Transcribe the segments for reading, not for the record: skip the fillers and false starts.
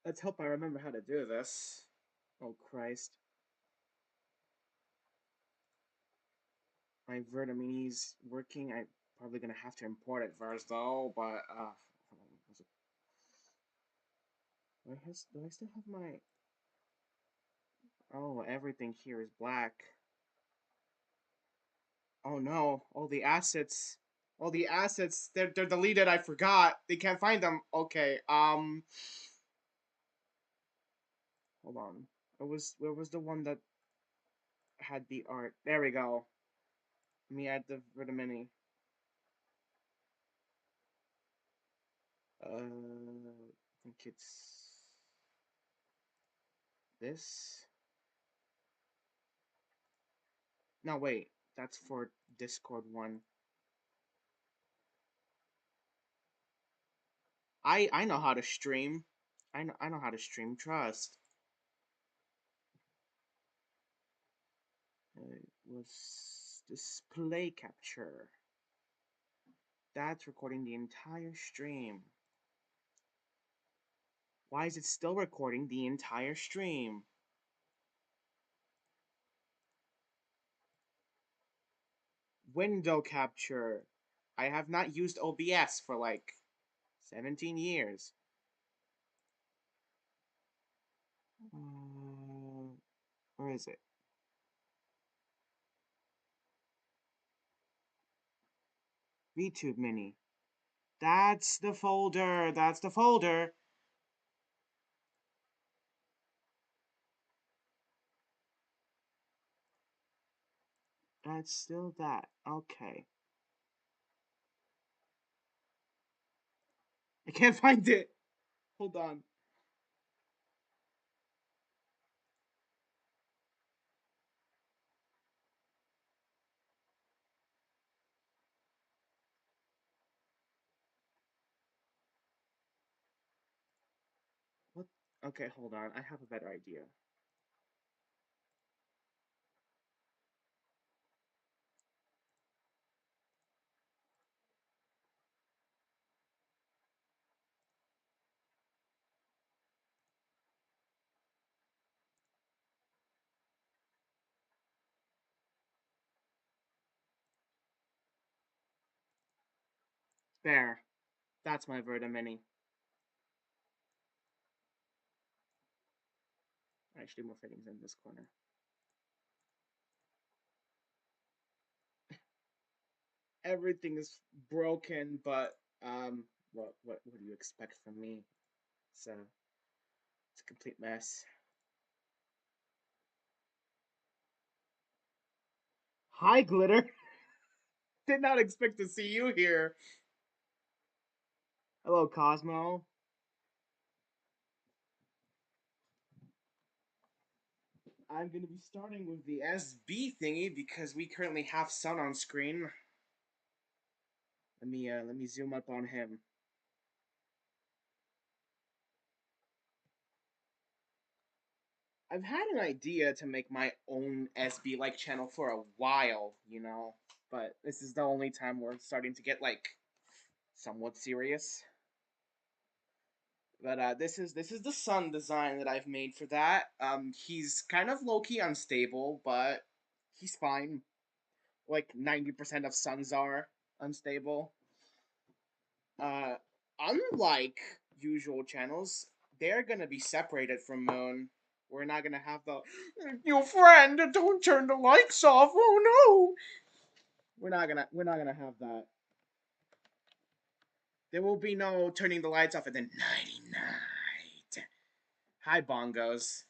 Let's hope I remember how to do this. Oh Christ. My Vertamini's working. I'm probably gonna have to import it first though, but do I still have my oh everything here is black. Oh no, all the assets they're deleted, I forgot. They can't find them. Okay, hold on. Where was the one that had the art? There we go. Let me add the mini. I think it's this. No, wait. That's for Discord one. I know how to stream. I know how to stream. Trust. It was display capture. That's recording the entire stream. Why is it still recording the entire stream? Window capture. I have not used OBS for like 17 years. Where is it? VTube Mini. That's the folder. That's the folder. That's still that. Okay. I can't find it. Hold on. What? Okay, hold on. I have a better idea. There. That's my Verta Mini. Actually, more fittings in this corner. Everything is broken, but what do you expect from me? It's a complete mess. Hi, Glitter. Did not expect to see you here. Hello, Cosmo. I'm gonna be starting with the SB thingy because we currently have Sun on screen. Let me zoom up on him. I've had an idea to make my own SB like channel for a while, but this is the only time we're starting to get like somewhat serious. But this is the Sun design that I've made for that. He's kind of low key unstable, but he's fine. Like 90% of Suns are unstable. Uh, Unlike usual channels, they're gonna be separated from Moon. We're not gonna have the your friend, don't turn the lights off. Oh no! We're not gonna have that. There will be no turning the lights off at the nighty night. Hi, bongos.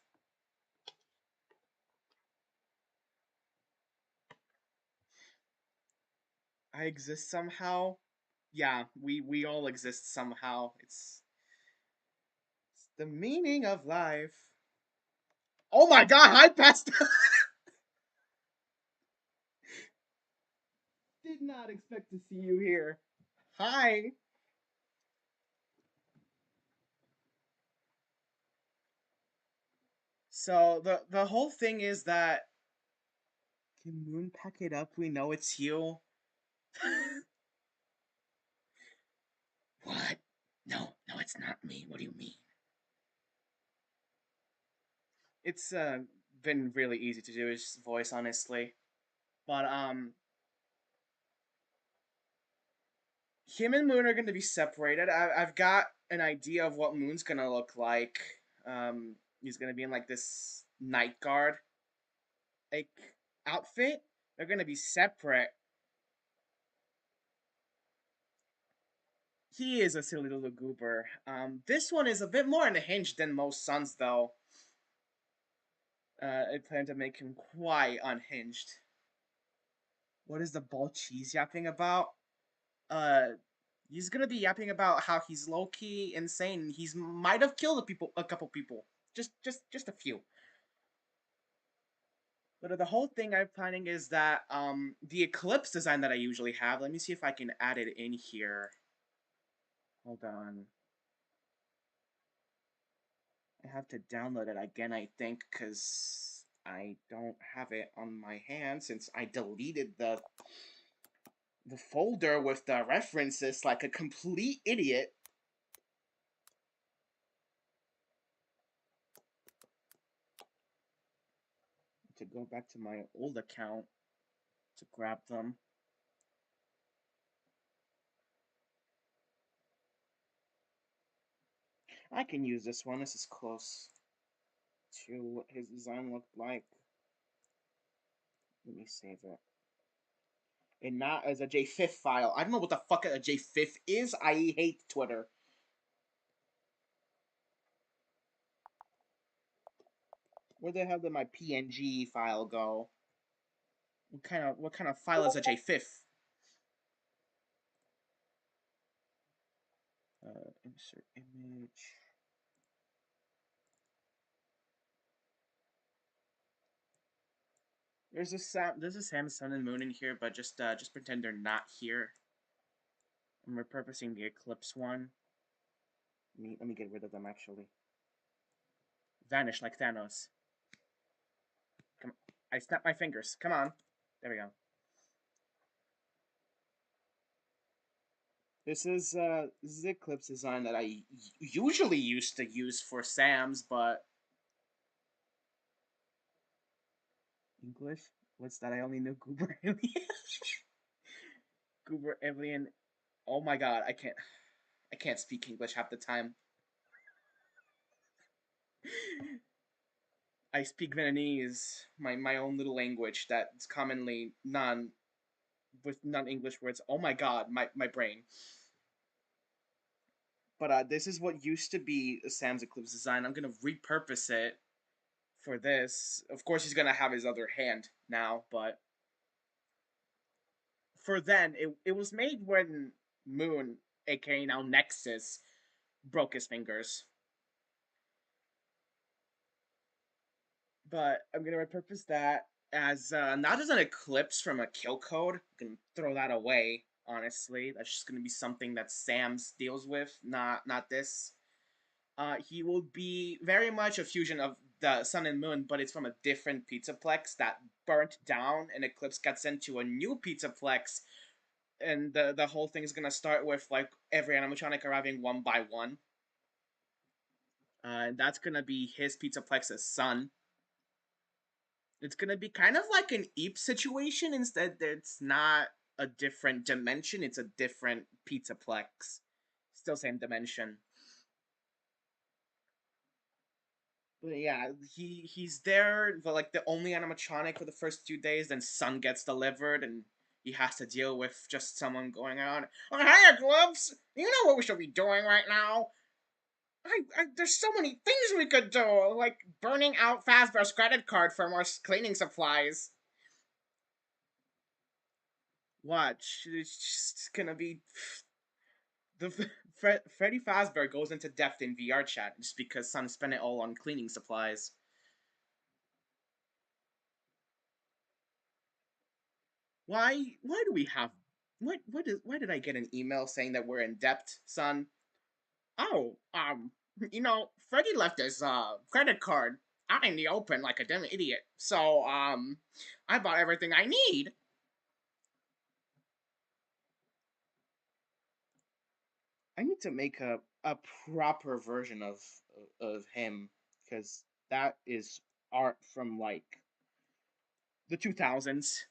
I exist somehow. Yeah, we all exist somehow. It's the meaning of life. Oh my god, hi Pasta! Did not expect to see you here. Hi. So the whole thing is that can Moon pack it up? We know it's you. What? No, no, it's not me. What do you mean? It's been really easy to do his voice, honestly. But him and Moon are going to be separated. I've got an idea of what Moon's going to look like. He's going to be in like this night guard like outfit. They're going to be separate. He is a silly little goober. This one is a bit more unhinged than most Suns, though. I plan to make him quite unhinged. What is the bald cheese yapping about? Uh, he's gonna be yapping about how he's low key insane. He's might have killed a couple people, just a few. But the whole thing I'm planning is that the Eclipse design that I usually have. Let me see if I can add it in here. Hold on. I have to download it again, I think, because I don't have it on my hand since I deleted the folder with the references like a complete idiot. To go back to my old account to grab them. I can use this one. This is close to what his design looked like. Let me save it. And not as a JFIF file. I don't know what the fuck a JFIF is. I hate Twitter. Where the hell did my PNG file go? What kind of file is a JFIF? Insert image. There's a Sam, Sun, and Moon in here, but just pretend they're not here. I'm repurposing the Eclipse one. Let me get rid of them actually. Vanish like Thanos. Come on. I snapped my fingers. Come on. There we go. This is the Eclipse design that I usually used to use for Sam's, but English? What's that? I only know Goober Alien. Goober Alien. Oh my god, I can't speak English half the time. I speak Vietnamese, my own little language that's commonly non English words. Oh my god, my brain. But this is what used to be Sam's Eclipse design. I'm gonna repurpose it for this. Of course, he's gonna have his other hand now, but for then, it was made when Moon, aka now Nexus, broke his fingers. But I'm gonna repurpose that as not as an eclipse from a kill code. I'm gonna throw that away. Honestly, that's just gonna be something that Sam's deals with, not this. He will be very much a fusion of the Sun and Moon, but it's from a different Pizzaplex that burnt down, and Eclipse got sent to a new Pizzaplex, and the whole thing is gonna start with like every animatronic arriving one by one. And that's gonna be his Pizzaplex's son. It's gonna be kind of like an Eep situation. Instead, it's not a different dimension; it's a different Pizzaplex. Still same dimension. But yeah, he's there, but like the only animatronic for the first 2 days. Then Sun gets delivered, and he has to deal with just someone going on. Oh, hey, Eclipse! You know what we should be doing right now? There's so many things we could do, like burning out Fazbear's credit card for more cleaning supplies. Watch, it's just gonna be the Freddy Fazbear goes into depth in VR chat just because Sun spent it all on cleaning supplies. Why do we have why did I get an email saying that we're in debt, Sun? Oh, Freddy left his credit card out in the open like a damn idiot. So I bought everything I need. I need to make a proper version of him because that is art from like the 2000s.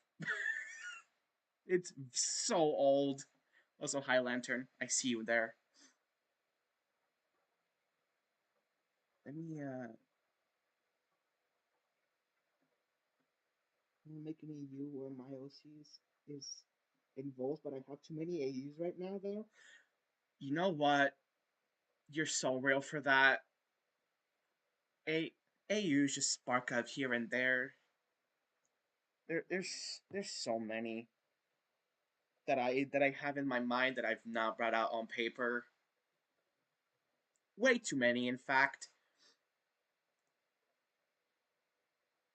It's so old. Also, High Lantern, I see you there. Let me make an AU where my OCs is involved, but I have too many AUs right now though. You know what? You're so real for that. A AUs just spark up here and there. There's so many that I have in my mind that I've not brought out on paper. Way too many, in fact.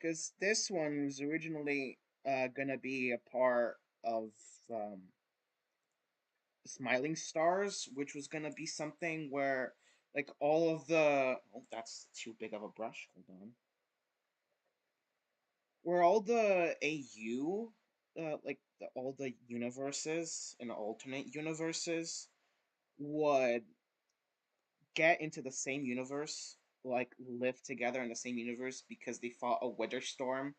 Because this one was originally gonna be a part of um, Smiling Stars, which was gonna be something where like all of the oh, that's too big of a brush. Hold on. Where all the AU, all the universes and alternate universes would get into the same universe, like live together in the same universe because they fought a weather storm,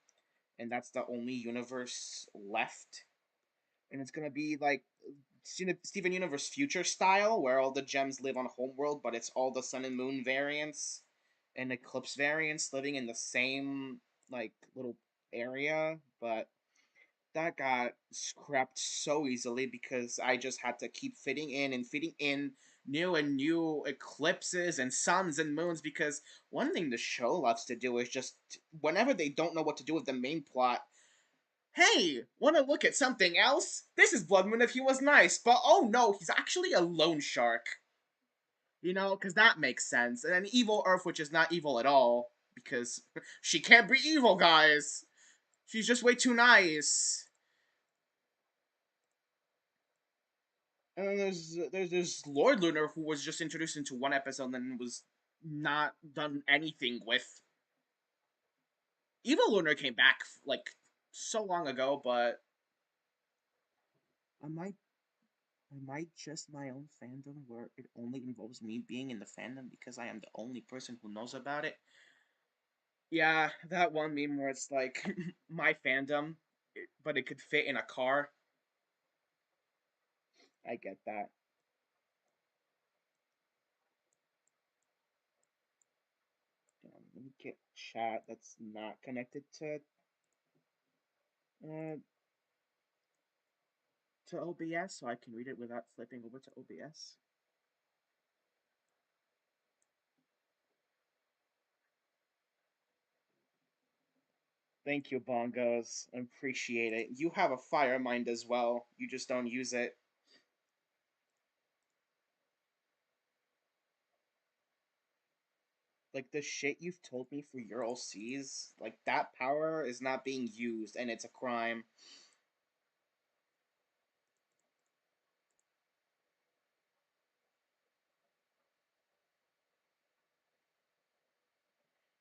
and that's the only universe left. And it's gonna be like Steven Universe future style, where all the gems live on Homeworld, but it's all the Sun and Moon variants and Eclipse variants living in the same like little area, but that got scrapped so easily because I just had to keep fitting in new and new eclipses and suns and moons because one thing the show loves to do is just whenever they don't know what to do with the main plot, hey, want to look at something else? This is Blood Moon if he was nice, but oh no, he's actually a loan shark. You know, because that makes sense. And then Evil Earth, which is not evil at all, because she can't be evil, guys. She's just way too nice. And then there's Lord Lunar who was just introduced into one episode and then was not done anything with. Evil Lunar came back like so long ago, but am I just my own fandom where it only involves me being in the fandom because I am the only person who knows about it? Yeah, that one meme where it's like my fandom, but it could fit in a car. I get that. Let me get chat that's not connected uh, to OBS so I can read it without flipping over to OBS. Thank you, Bongos. I appreciate it. You have a fire mind as well. You just don't use it. Like the shit you've told me for Ural Seas, like that power is not being used and it's a crime.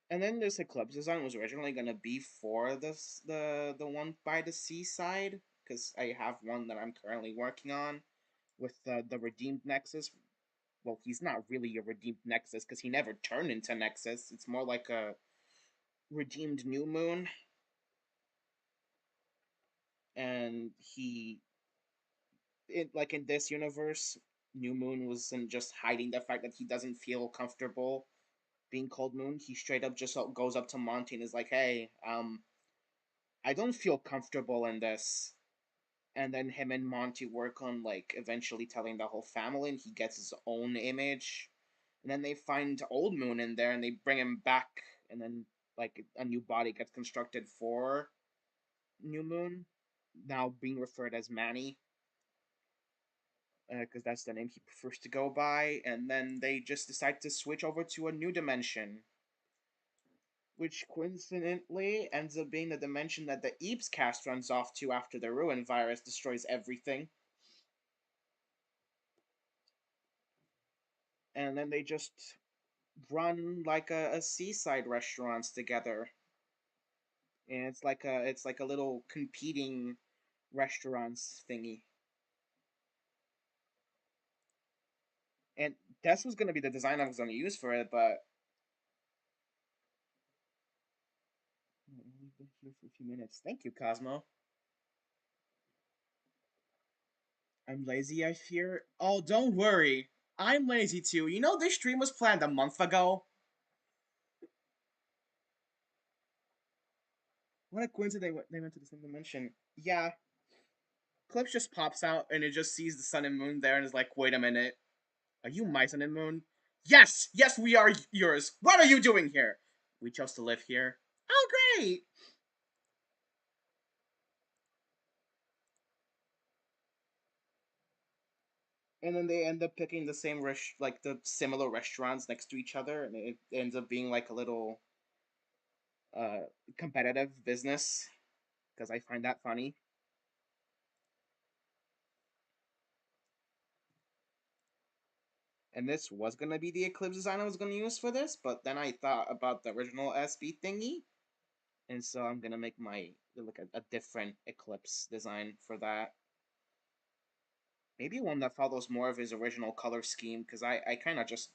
And then this Eclipse design was originally gonna be for the one by the seaside because I have one that I'm currently working on with the Redeemed Nexus. Well, he's not really a Redeemed Nexus because he never turned into Nexus. It's more like a Redeemed New Moon, and like in this universe, New Moon wasn't just hiding the fact that he doesn't feel comfortable being called Moon. He straight up just goes up to Monty and is like, "Hey, I don't feel comfortable in this." And then him and Monty work on like eventually telling the whole family, and he gets his own image. And then they find Old Moon in there, and they bring him back, and then like a new body gets constructed for New Moon, now being referred as Manny, because that's the name he prefers to go by. And then they just decide to switch over to a new dimension, which coincidentally ends up being the dimension that the Eeps cast runs off to after the Ruin virus destroys everything. And then they just run like a seaside restaurants together, and it's like a little competing restaurants thingy. And this was gonna be the design I was gonna use for it, but I've only been here for a few minutes. Thank you, Cosmo. I'm lazy, I fear. Oh, don't worry. I'm lazy too. You know this stream was planned a month ago. What a coincidence they went to the same dimension. Yeah, Clips just pops out and it just sees the sun and moon there and is like, wait a minute. Are you my sun and moon? Yes! Yes, we are yours! What are you doing here? We chose to live here. Oh, great! And then they end up picking the same like the similar restaurants next to each other, and it ends up being like a little uh competitive business because I find that funny. And this was gonna be the Eclipse design I was gonna use for this, but then I thought about the original SB thingy, and so I'm gonna make my like a different Eclipse design for that. Maybe one that follows more of his original color scheme, because I kind of just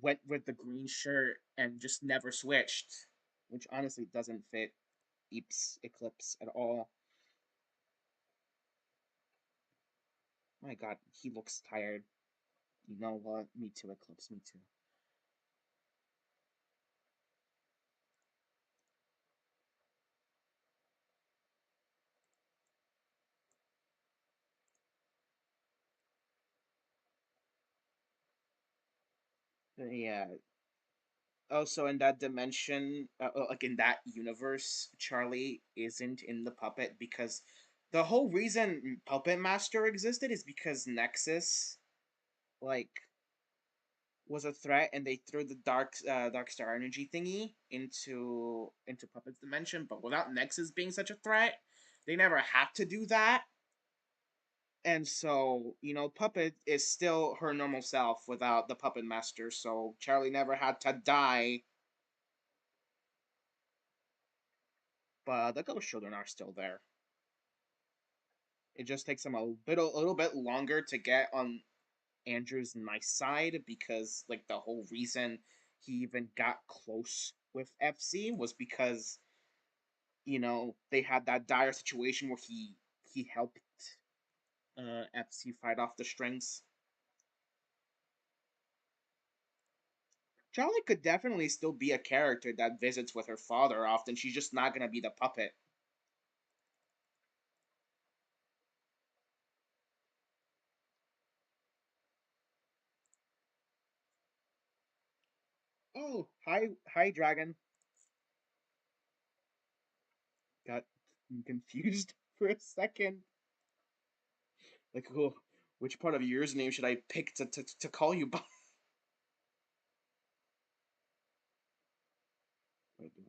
went with the green shirt and just never switched, which honestly doesn't fit Eep's Eclipse at all. My god, he looks tired. You know what? Me too, Eclipse, me too. Yeah. Also, in that dimension, like in that universe, Charlie isn't in the puppet because the whole reason Puppet Master existed is because Nexus, like, was a threat, and they threw the dark star energy thingy into Puppet's dimension. But without Nexus being such a threat, they never had to do that. And so, Puppet is still her normal self without the Puppet Master. So Charlie never had to die. But the Ghost Children are still there. It just takes them a little bit longer to get on Andrew's nice side because like the whole reason he even got close with FC was because they had that dire situation where he helped FC fight off the strings. Charlie could definitely still be a character that visits with her father often. She's just not gonna be the puppet. Oh, hi, dragon. Got confused for a second. Like, oh, which part of yours name should I pick to call you by?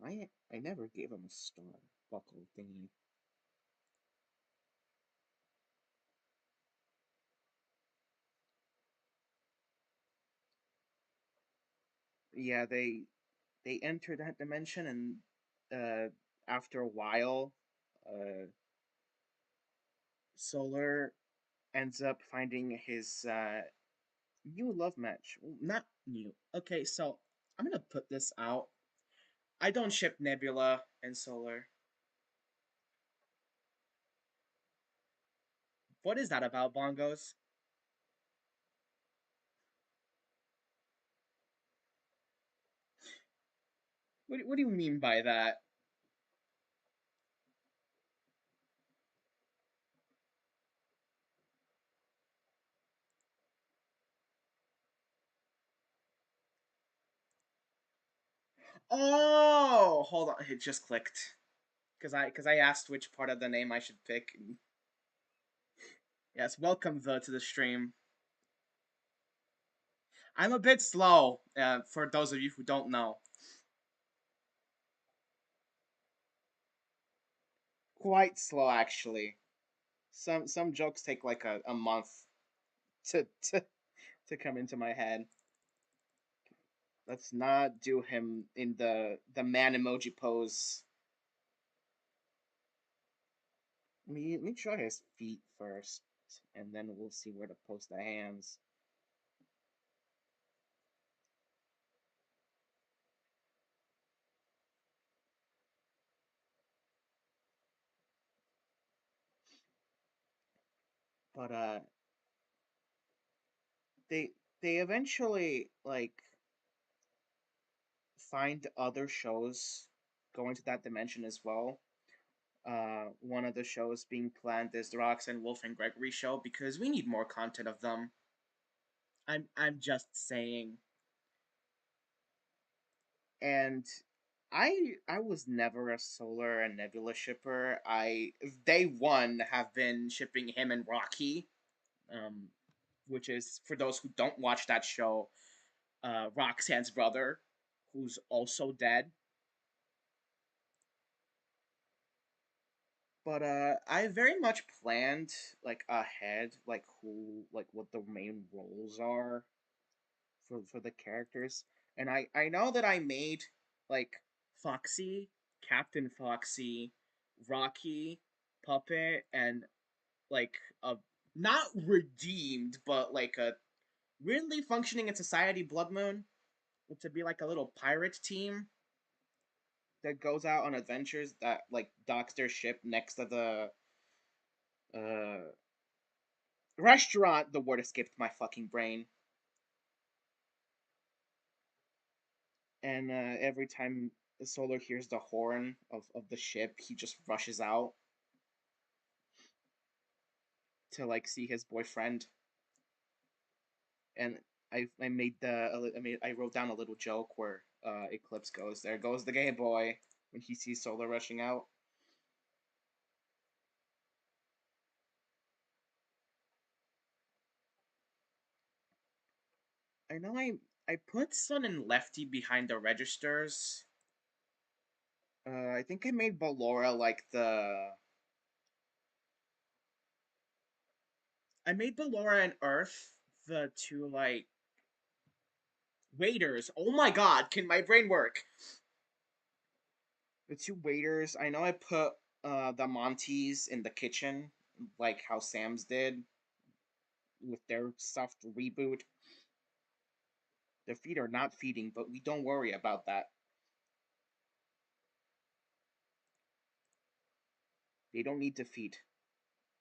Wait, I never gave him a star buckle thingy. Yeah, they enter that dimension, and after a while, uh, Solar ends up finding his new love match. Well, not new. Okay, so I'm gonna put this out. I don't ship Nebula and Solar. What is that about, Bongos? What do you mean by that? Oh, hold on, it just clicked. Because I asked which part of the name I should pick. Yes, welcome to the stream. I'm a bit slow, for those of you who don't know. Quite slow, actually. Some jokes take like a month to to come into my head. Let's not do him in the man emoji pose. Let me try his feet first, and then we'll see where to post the hands. But they they eventually like find other shows going to that dimension as well. One of the shows being planned is the Roxanne Wolf and Gregory show because we need more content of them. I'm just saying. And I was never a Solar and Nebula shipper. I day one have been shipping him and Rocky, um, which is for those who don't watch that show, Roxanne's brother, who's also dead. But I very much planned like ahead, like who, like what the main roles are for the characters, and I know that I made like Foxy, Captain Foxy, Rocky, Puppet, and like a not redeemed, but like a weirdly functioning in society Blood Moon to be like a little pirate team that goes out on adventures that like docks their ship next to the uh restaurant. The word escaped my fucking brain. And every time the Solar hears the horn of the ship, he just rushes out to like see his boyfriend. And I made I wrote down a little joke where Eclipse goes, "There goes the gay boy," when he sees Solar rushing out. I know I put Sun and Lefty behind the registers. I think I made Ballora like the I made Ballora and Earth the two like waiters. Oh my god, can my brain work? The two waiters. I know I put the Monties in the kitchen, like how Sam's did with their soft reboot. Their feet are not feeding, but we don't worry about that. They don't need to feed.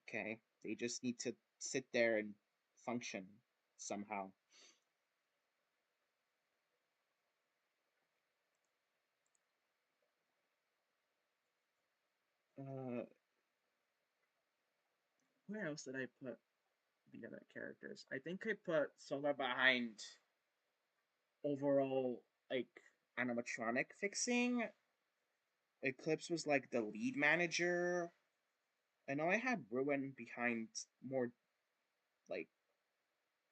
Okay, they just need to sit there and function somehow. Uh, where else did I put the other characters? I think I put Solar behind overall like animatronic fixing. Eclipse was like the lead manager. I know I had Ruin behind more like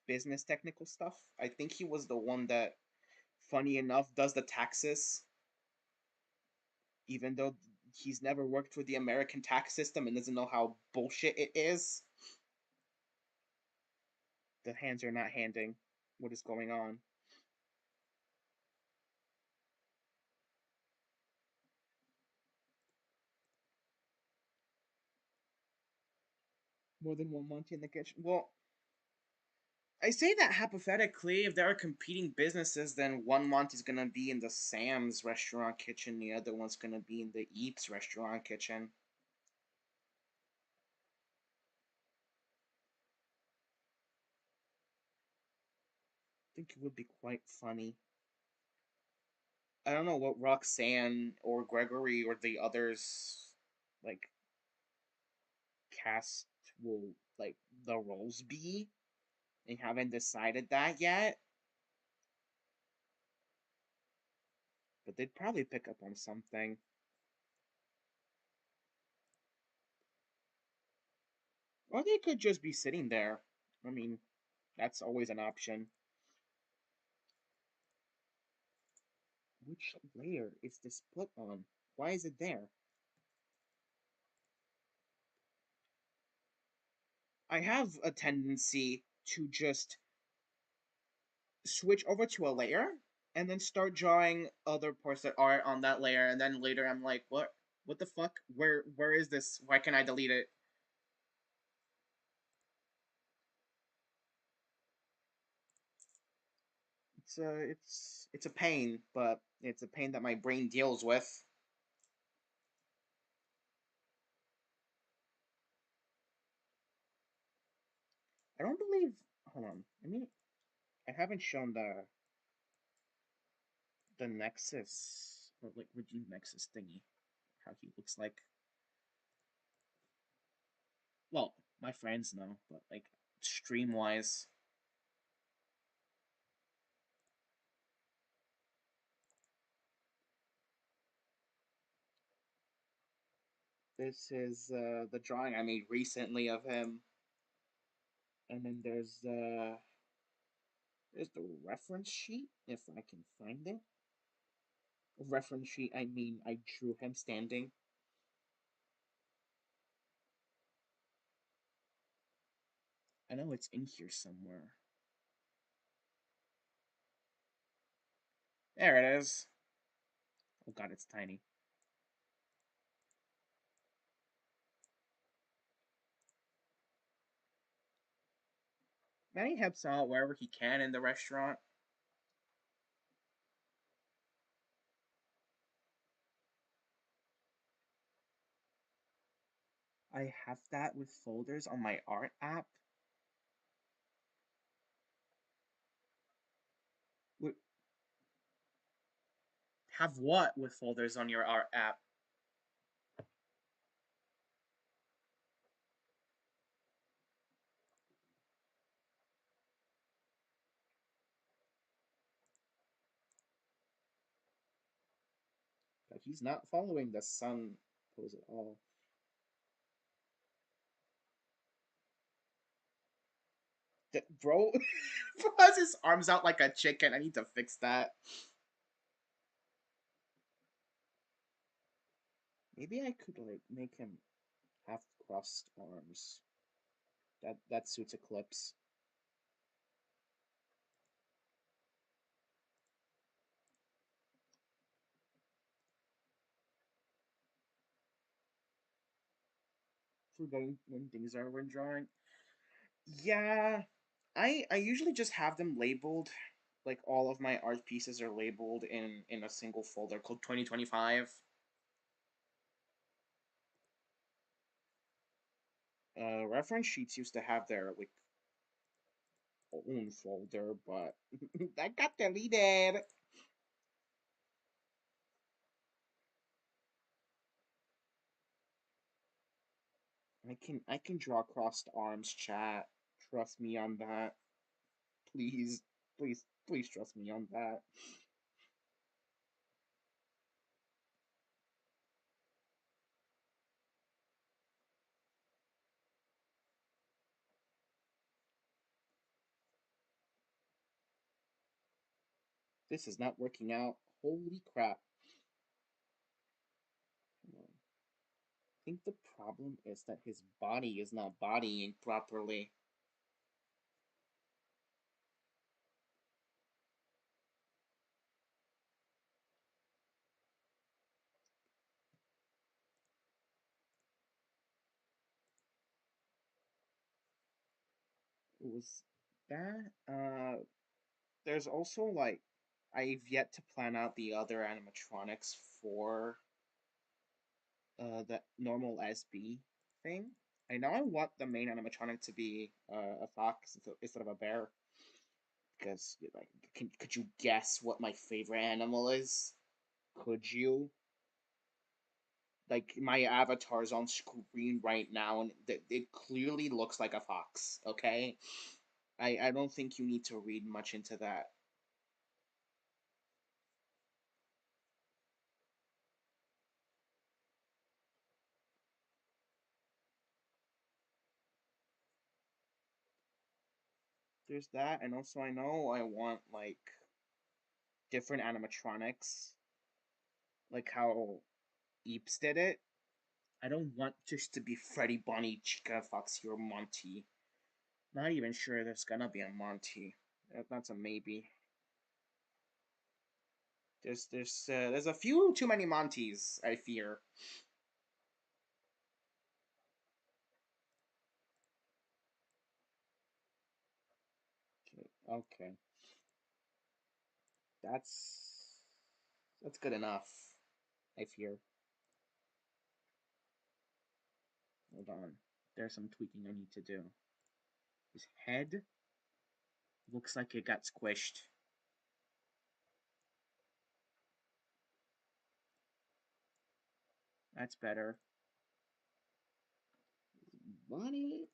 business technical stuff. I think he was the one that, funny enough, does the taxes, even though he's never worked with the American tax system and doesn't know how bullshit it is. The hands are not handing what is going on. More than one Monty in the kitchen. Well, I say that hypothetically, if there are competing businesses, then one Monty's gonna be in the Sam's restaurant kitchen, the other one's gonna be in the Eats restaurant kitchen. I think it would be quite funny. I don't know what Roxanne or Gregory or the others like cast will like the roles be. They haven't decided that yet, but they'd probably pick up on something. Or they could just be sitting there. I mean, that's always an option. Which layer is this put on? Why is it there? I have a tendency to just switch over to a layer and then start drawing other parts that are on that layer, and then later I'm like, what the fuck, where is this, why can I delete it? It's a pain, but it's a pain that my brain deals with. I don't believe, hold on, I haven't shown the Nexus, or like redeemed Nexus thingy, how he looks like. Well, my friends know, but like stream wise, This is the drawing I made recently of him, and then there's the reference sheet if I can find it. Reference sheet. I mean, I drew him standing. I know it's in here somewhere. There it is. Oh god, it's tiny. Then he helps out wherever he can in the restaurant. I have that with folders on my art app. Have what with folders on your art app? Like, he's not following the sun pose at all. Bro, has his arms out like a chicken. I need to fix that. Maybe I could like make him have crossed arms. That suits Eclipse. Forgetting when things are when drawing. Yeah, I usually just have them labeled. Like all of my art pieces are labeled in a single folder called 2025. Reference sheets used to have their like own folder, but that got deleted. I can draw crossed arms, chat. Trust me on that. Please, please trust me on that. This is not working out. Holy crap. I think the problem is that his body is not bodying properly. It was that. There's also like I've yet to plan out the other animatronics for the normal SB thing. I know I want the main animatronic to be a fox instead of a bear, because like, could you guess what my favorite animal is? Could you? Like, my avatar's on screen right now, and it clearly looks like a fox. Okay, I don't think you need to read much into that. There's that, and also I know I want like different animatronics, like how Eeps did it. I don't want just to be Freddy, Bonnie, Chica, Foxy, or Monty. Not even sure there's gonna be a Monty. That's a maybe. There's a few too many Montys, I fear. Okay, that's good enough. I fear. Hold on. There's some tweaking I need to do. His head looks like it got squished. That's better. Bunny,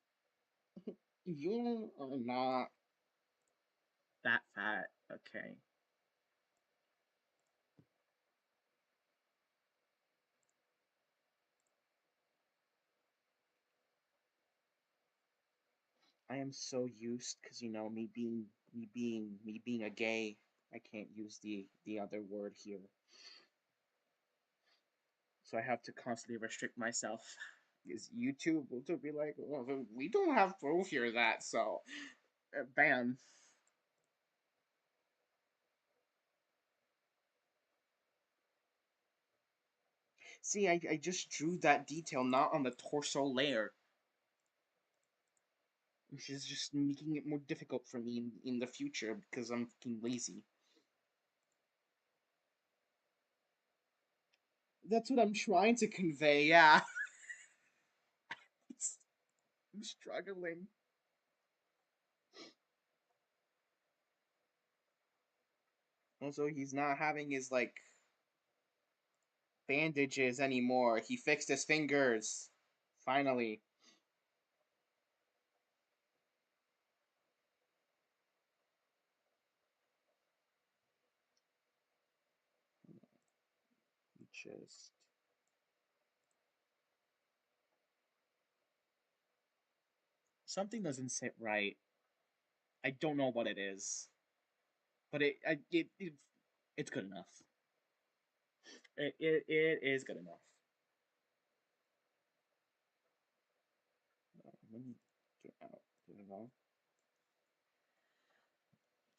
you are not that fat. Okay. I am so used because me being a gay. I can't use the other word here, so I have to constantly restrict myself. Because YouTube will be like, well, we don't have proof here of that, so ban. See, I just drew that detail not on the torso layer, which is just making it more difficult for me in the future because I'm fucking lazy. That's what I'm trying to convey, yeah. I'm struggling. Also, he's not having his, like, bandages anymore. He fixed his fingers. Finally. Just. Something doesn't sit right. I don't know what it is. But it's good enough. It is good enough. Let me get out. There.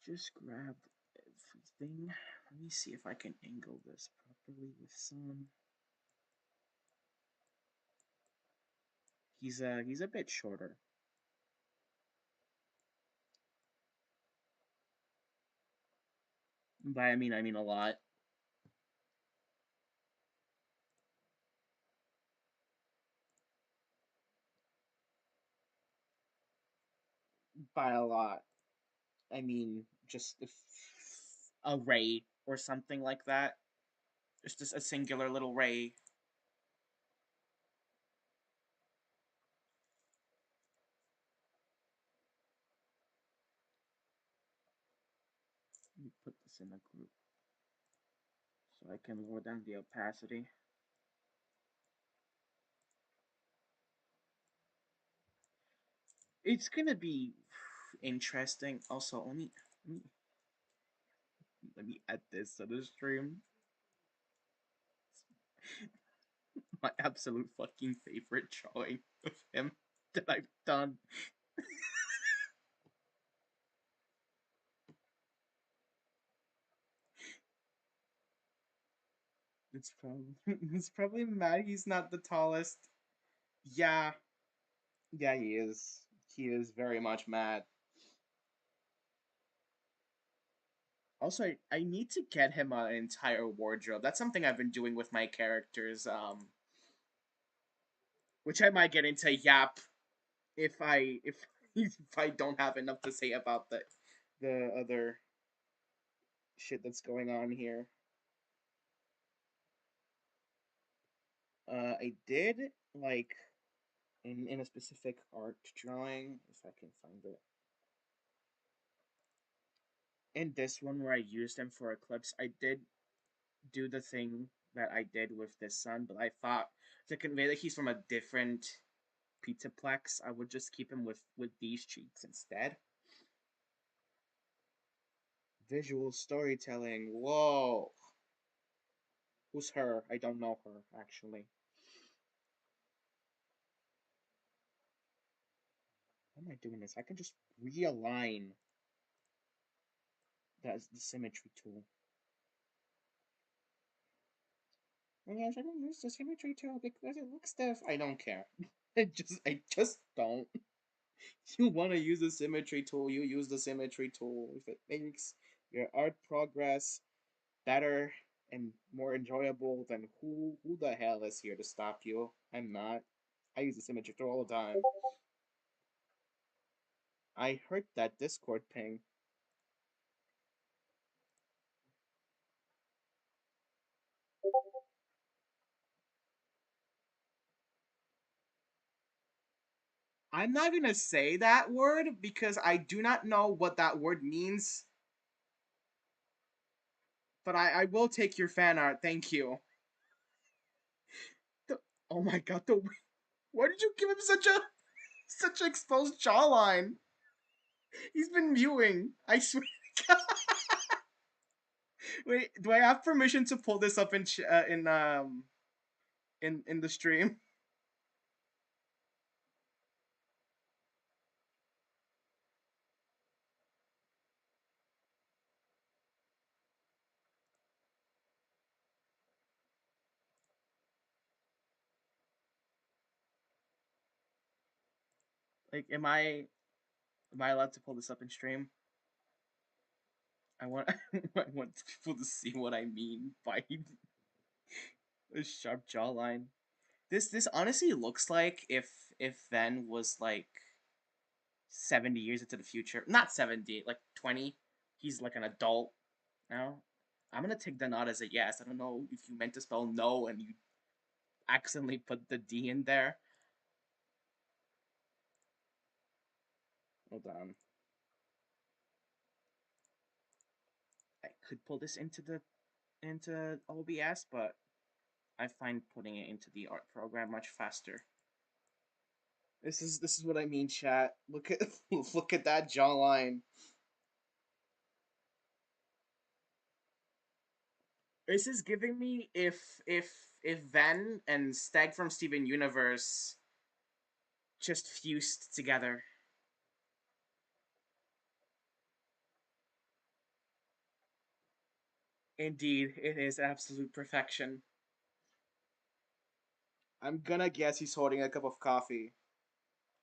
Just grabbed everything. Let me see if I can angle this properly with some. He's a bit shorter. By I mean a lot. By a lot, I mean just a ray or something like that. Just a singular little ray. Let me put this in a group so I can lower down the opacity. It's gonna be interesting. Also, let me add this to the stream. My absolute fucking favorite drawing of him that I've done. It's probably it's probably mad he's not the tallest. Yeah, yeah, he is. He is very much mad. Also, I need to get him an entire wardrobe. That's something I've been doing with my characters. Which I might get into Yap if I don't have enough to say about the other shit that's going on here. I did like in a specific art drawing, if I can find it. In this one where I used him for Eclipse, I did do the thing that I did with this sun, but I thought to convey that he's from a different pizzaplex, I would just keep him with these cheeks instead. Visual storytelling. Whoa. Who's her? I don't know her actually. How am I doing this? I can just realign that the symmetry tool. Oh yes, I don't use the symmetry tool because it looks stiff. I don't care. I just don't. You want to use the symmetry tool, you use the symmetry tool. If it makes your art progress better and more enjoyable, then who the hell is here to stop you? I'm not. I use the symmetry tool all the time. I heard that Discord ping. I'm not gonna say that word because I do not know what that word means. But I will take your fan art. Thank you. The, oh my god, why did you give him such a Such an exposed jawline. He's been mewing. I swear. to God. Wait, do I have permission to pull this up in the stream? Like, am I allowed to pull this up in stream? I want I want people to see what I mean by a sharp jawline. This honestly looks like if Ven was like 70 years into the future. Not 70, like 20. He's like an adult now. I'm gonna take the nod as a yes. I don't know if you meant to spell no and you accidentally put the D in there. Hold on. I could pull this into OBS, but I find putting it into the art program much faster. This is what I mean, chat. Look at look at that jawline. This is giving me if Ven and Stag from Steven Universe just fused together. Indeed, it is absolute perfection. I'm gonna guess he's holding a cup of coffee,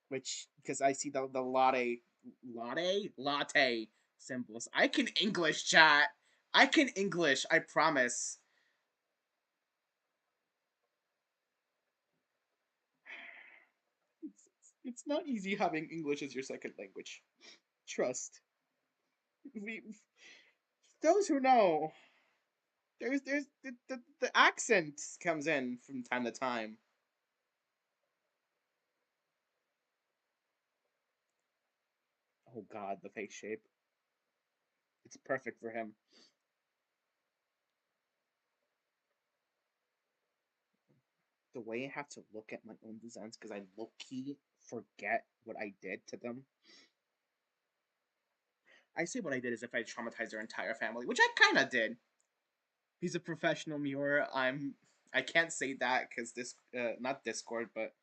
which because I see the latte symbols. I can English, chat. I can English. I promise. It's not easy having English as your second language. Trust. We those who know. There's the accent comes in from time to time. Oh God, the face shape. It's perfect for him. The way I have to look at my own designs because I low key forget what I did to them. I say what I did as if I traumatized their entire family, which I kind of did. He's a professional muir. I can't say that because this not Discord, but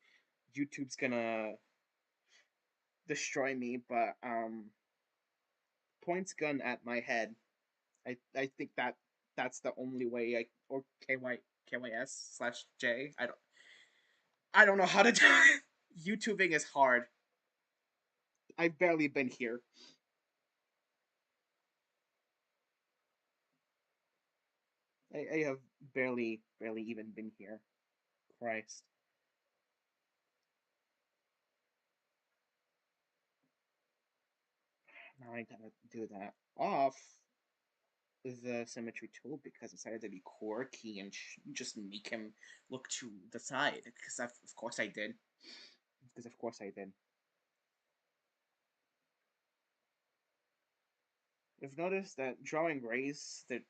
YouTube's gonna destroy me. But points gun at my head. I think that's the only way I or KYS slash J. I don't know how to do it. YouTubing is hard. I've barely been here. I have barely even been here. Christ. Now I gotta do that off the symmetry tool because I decided to be quirky and just make him look to the side. Because of course I did. Because of course I did. You've noticed that drawing rays, the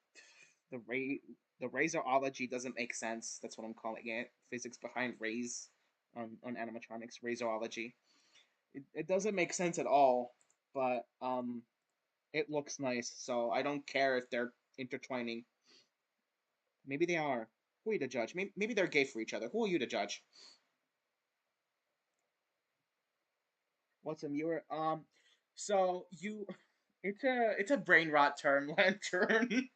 ray the razorology doesn't make sense. That's what I'm calling it. Physics behind rays on animatronics, razorology. It doesn't make sense at all, but it looks nice, so I don't care if they're intertwining. Maybe they are. Who are you to judge? Maybe they're gay for each other. Who are you to judge? What's a muir? So you, it's a brain rot term, Lantern.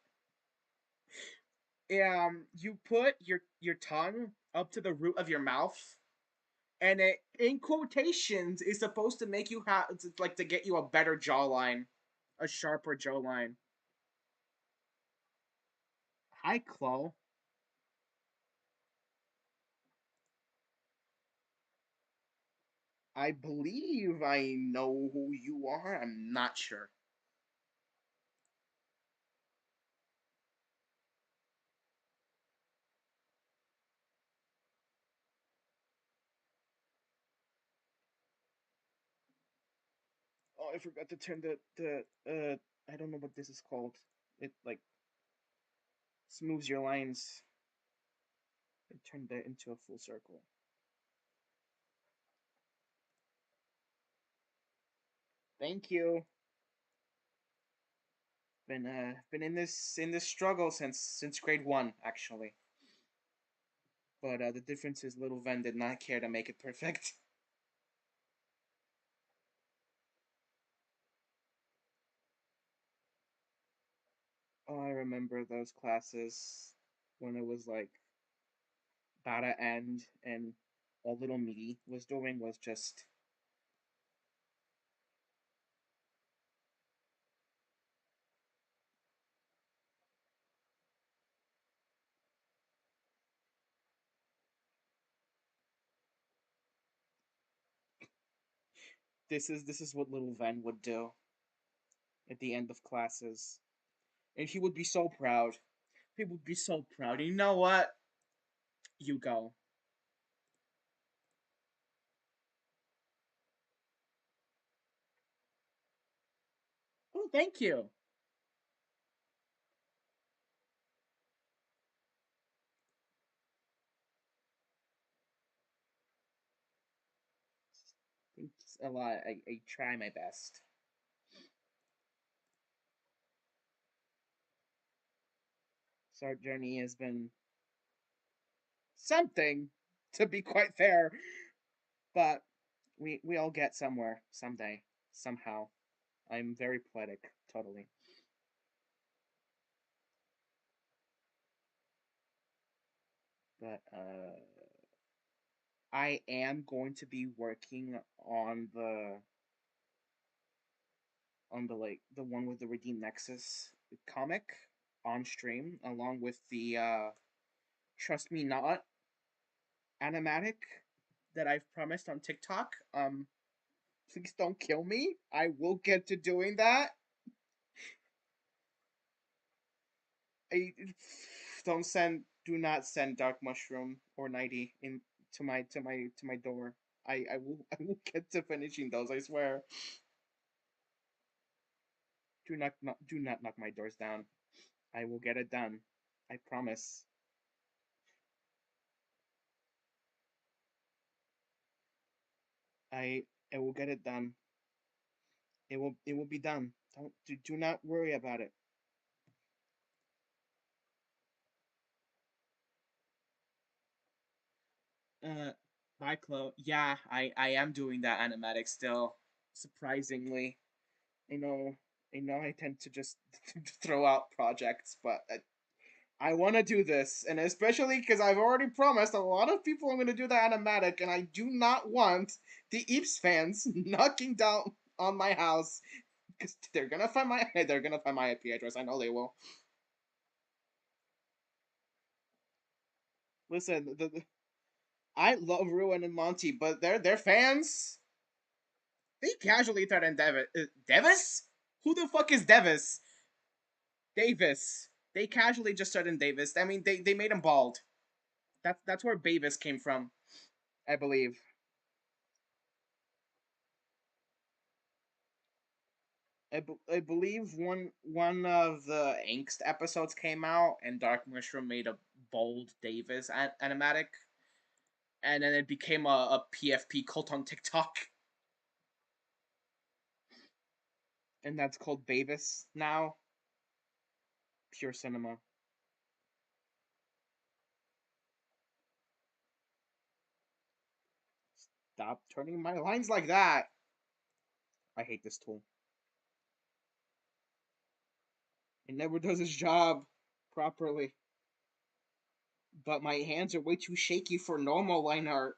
You put your tongue up to the root of your mouth, and it in quotations is supposed to make you have like to get you a better jawline, a sharper jawline. Hi, Chloe. I believe I know who you are. I'm not sure. Oh, I forgot to turn the I don't know what this is called. It like smooths your lines. It turned that into a full circle. Thank you. Been in this struggle since grade one actually. But the difference is little Ven did not care to make it perfect. Oh, I remember those classes when it was like about to end, and all little me was doing was just this is what little Ven would do at the end of classes, and he would be so proud. He would be so proud. You know what? You go. Oh, thank you. Thanks a lot. I try my best. So our journey has been something, to be quite fair, but we all get somewhere someday, somehow. I'm very poetic, totally. But I am going to be working on the like the one with the Redeem Nexus comic on stream, along with the Trust Me Not animatic that I've promised on TikTok. Please don't kill me. I will get to doing that. I don't send. Do not send Dark Mushroom or Nighty in to my door. I will get to finishing those. I swear. Do not knock my doors down. I will get it done. I promise. I I will get it done. It will be done. Do not worry about it. Uh, Bye, Chloe. Yeah, I am doing that animatic still. Surprisingly, I know I tend to just throw out projects, but I want to do this, and especially because I've already promised a lot of people I'm going to do the animatic, and I do not want the Eeps fans knocking down on my house because they're gonna find my IP address. I know they will. Listen, I love Ruin and Monty, but their fans they casually threatened Davis. Davis? Who the fuck is Davis? Davis. They casually just threatened Davis. I mean, they made him bald. That's where Bavis came from, I believe. I believe one of the Angst episodes came out, and Dark Mushroom made a bold Davis animatic, and then it became a PFP cult on TikTok, and that's called Bavis now. Pure cinema. Stop turning my lines like that. I hate this tool. It never does its job properly. But my hands are way too shaky for normal line art.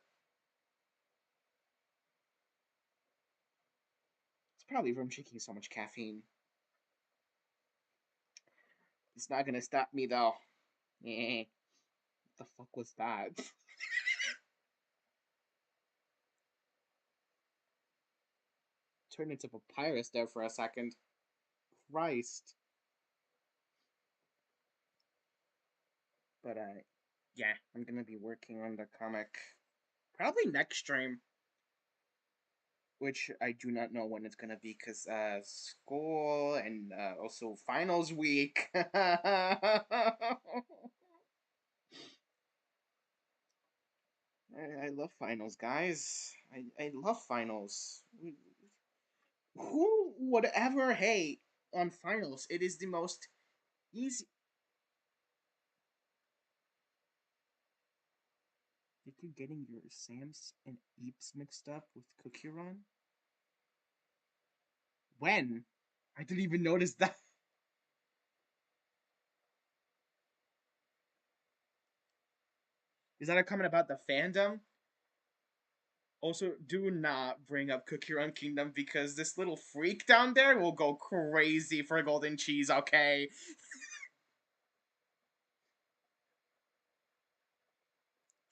It's probably from taking so much caffeine. It's not gonna stop me though. Eh, what the fuck was that? Turned into papyrus there for a second. Christ. But yeah, I'm gonna be working on the comic probably next stream, which I do not know when it's gonna be because school and also finals week. I love finals, guys. I love finals. Who would ever hate on finals? It is the most easy. Did you getting your Sams and Eeps mixed up with Cookie Run? When? I didn't even notice that. Is that a comment about the fandom? Also, do not bring up Cookie Run Kingdom because this little freak down there will go crazy for golden cheese, okay?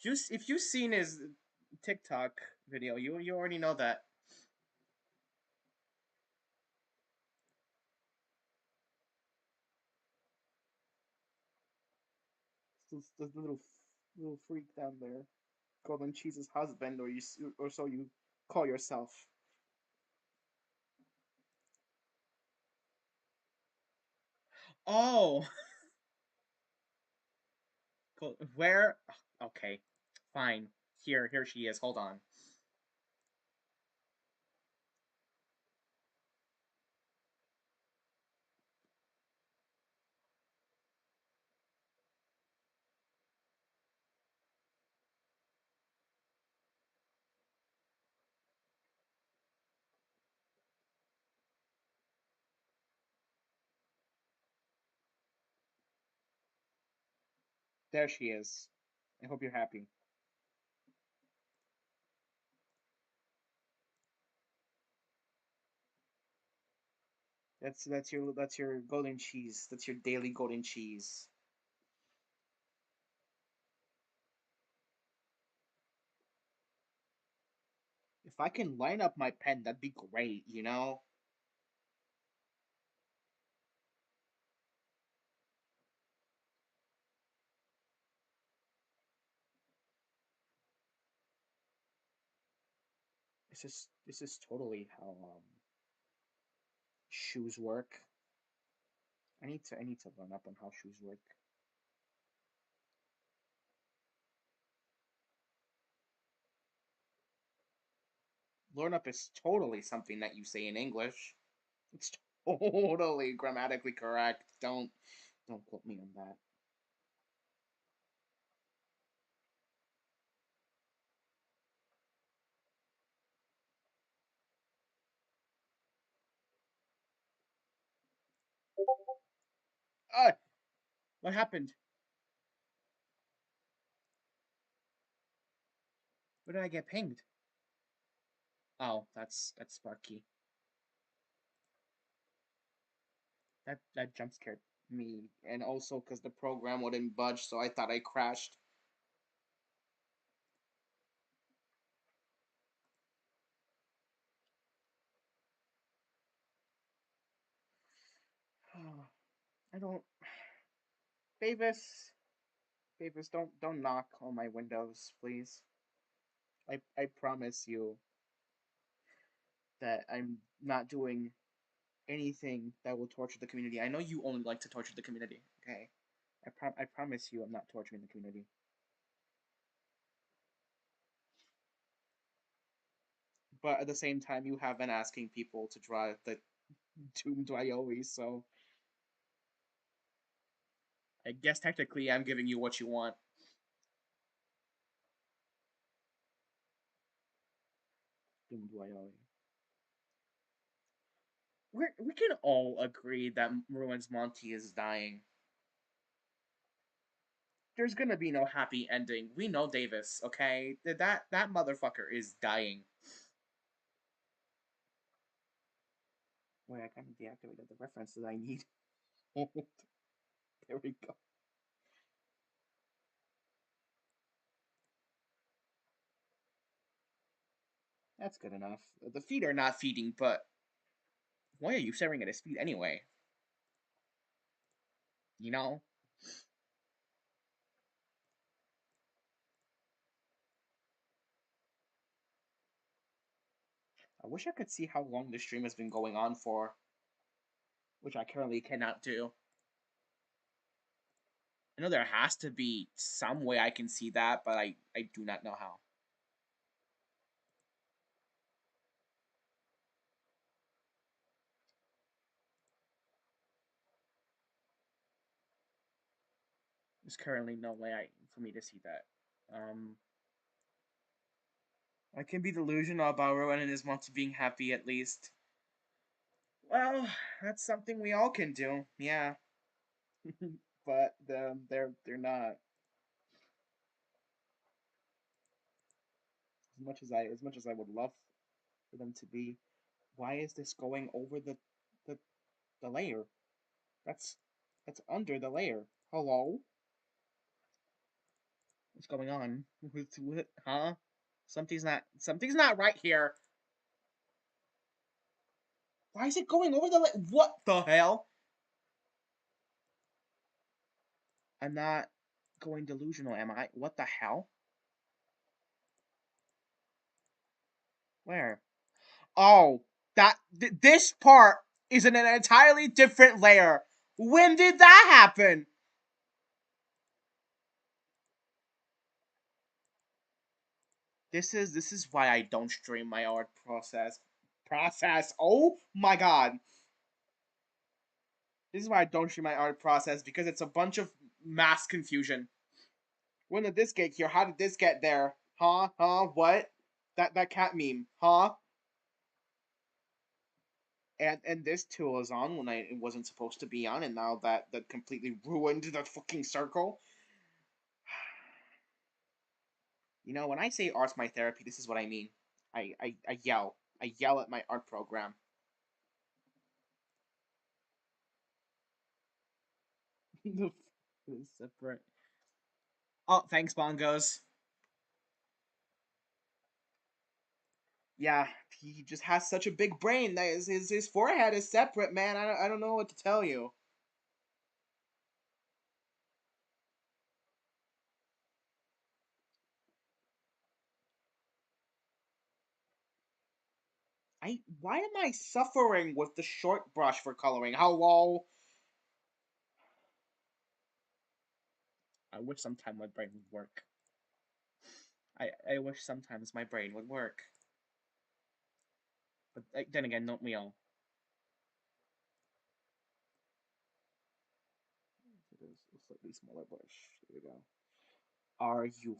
Just if you've seen his TikTok video, you already know that. This little freak down there, golden cheese's husband, or so you call yourself. Oh, where? Okay, fine. Here she is. Hold on. There she is. I hope you're happy. That's your golden cheese. That's your daily golden cheese. If I can line up my pen, that'd be great, you know? This is totally how shoes work. I need to learn up on how shoes work. Learn up is totally something that you say in English. It's totally grammatically correct. Don't quote me on that. Ah, what happened? Where did I get pinged? Oh, that's Sparky. That jump scared me, and also because the program wouldn't budge, so I thought I crashed. I don't, Davis. Davis, don't knock on my windows, please. I promise you that I'm not doing anything that will torture the community. I know you only like to torture the community. Okay, I promise you, I'm not torturing the community. But at the same time, you have been asking people to draw the doomed Wyoe, so I guess technically I'm giving you what you want. Doomed Wyoe. We can all agree that Ruins Monty is dying. There's gonna be no happy ending. We know Davis, okay? That motherfucker is dying. Wait, I kind of deactivated the references I need. There we go. That's good enough. The feet are not feeding, but why are you staring at his feet anyway? You know? I wish I could see how long the stream has been going on for, which I currently cannot do. I know there has to be some way I can see that, but I do not know how. There's currently no way for me to see that. I can be delusional about ruining his month to being happy at least. Well, that's something we all can do. Yeah, but they're not. As much as I would love for them to be. Why is this going over the the layer? That's that's under the layer. Hello? What's going on? Huh? Something's not right here. Why is it going over the layer? What the hell? I'm not going delusional, am I? What the hell? Where? Oh, this part is in an entirely different layer. When did that happen? This is why I don't stream my art process. Process. Oh my god. This is why I don't stream my art process because it's a bunch of mass confusion. When did this get here? How did this get there? Huh? Huh? What? That cat meme. Huh? And this tool is on when it wasn't supposed to be on, and now that completely ruined the fucking circle. When I say art's my therapy, this is what I mean. I yell. I yell at my art program. The separate. Oh, thanks, bongos. Yeah, he just has such a big brain that his forehead is separate, man. I don't know what to tell you. Why am I suffering with the short brush for coloring? Hello. I wish sometime my brain would work. I wish sometimes my brain would work. But then again, don't we all? It is a slightly smaller brush. There we go. Are you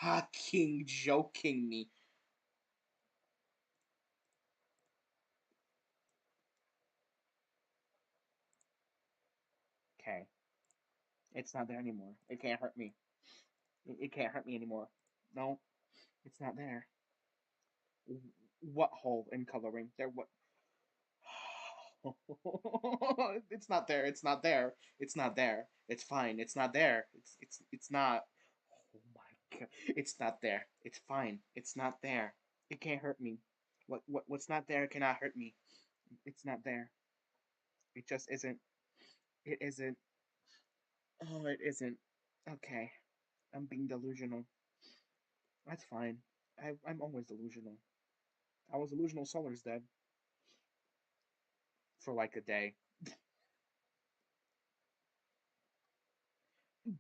fucking joking me? Okay. It's not there anymore. It can't hurt me. It can't hurt me anymore. No, it's not there. What hole in coloring? There what? It's not there. It's not there. It's not there. It's fine. It's not there. It's not. Oh my god. It's not there. It's fine. It's not there. It can't hurt me. What's not there cannot hurt me. It's not there. It just isn't. It isn't. Oh, it isn't. Okay. I'm being delusional. That's fine. I'm always delusional. I was delusional Solar's dead for like a day.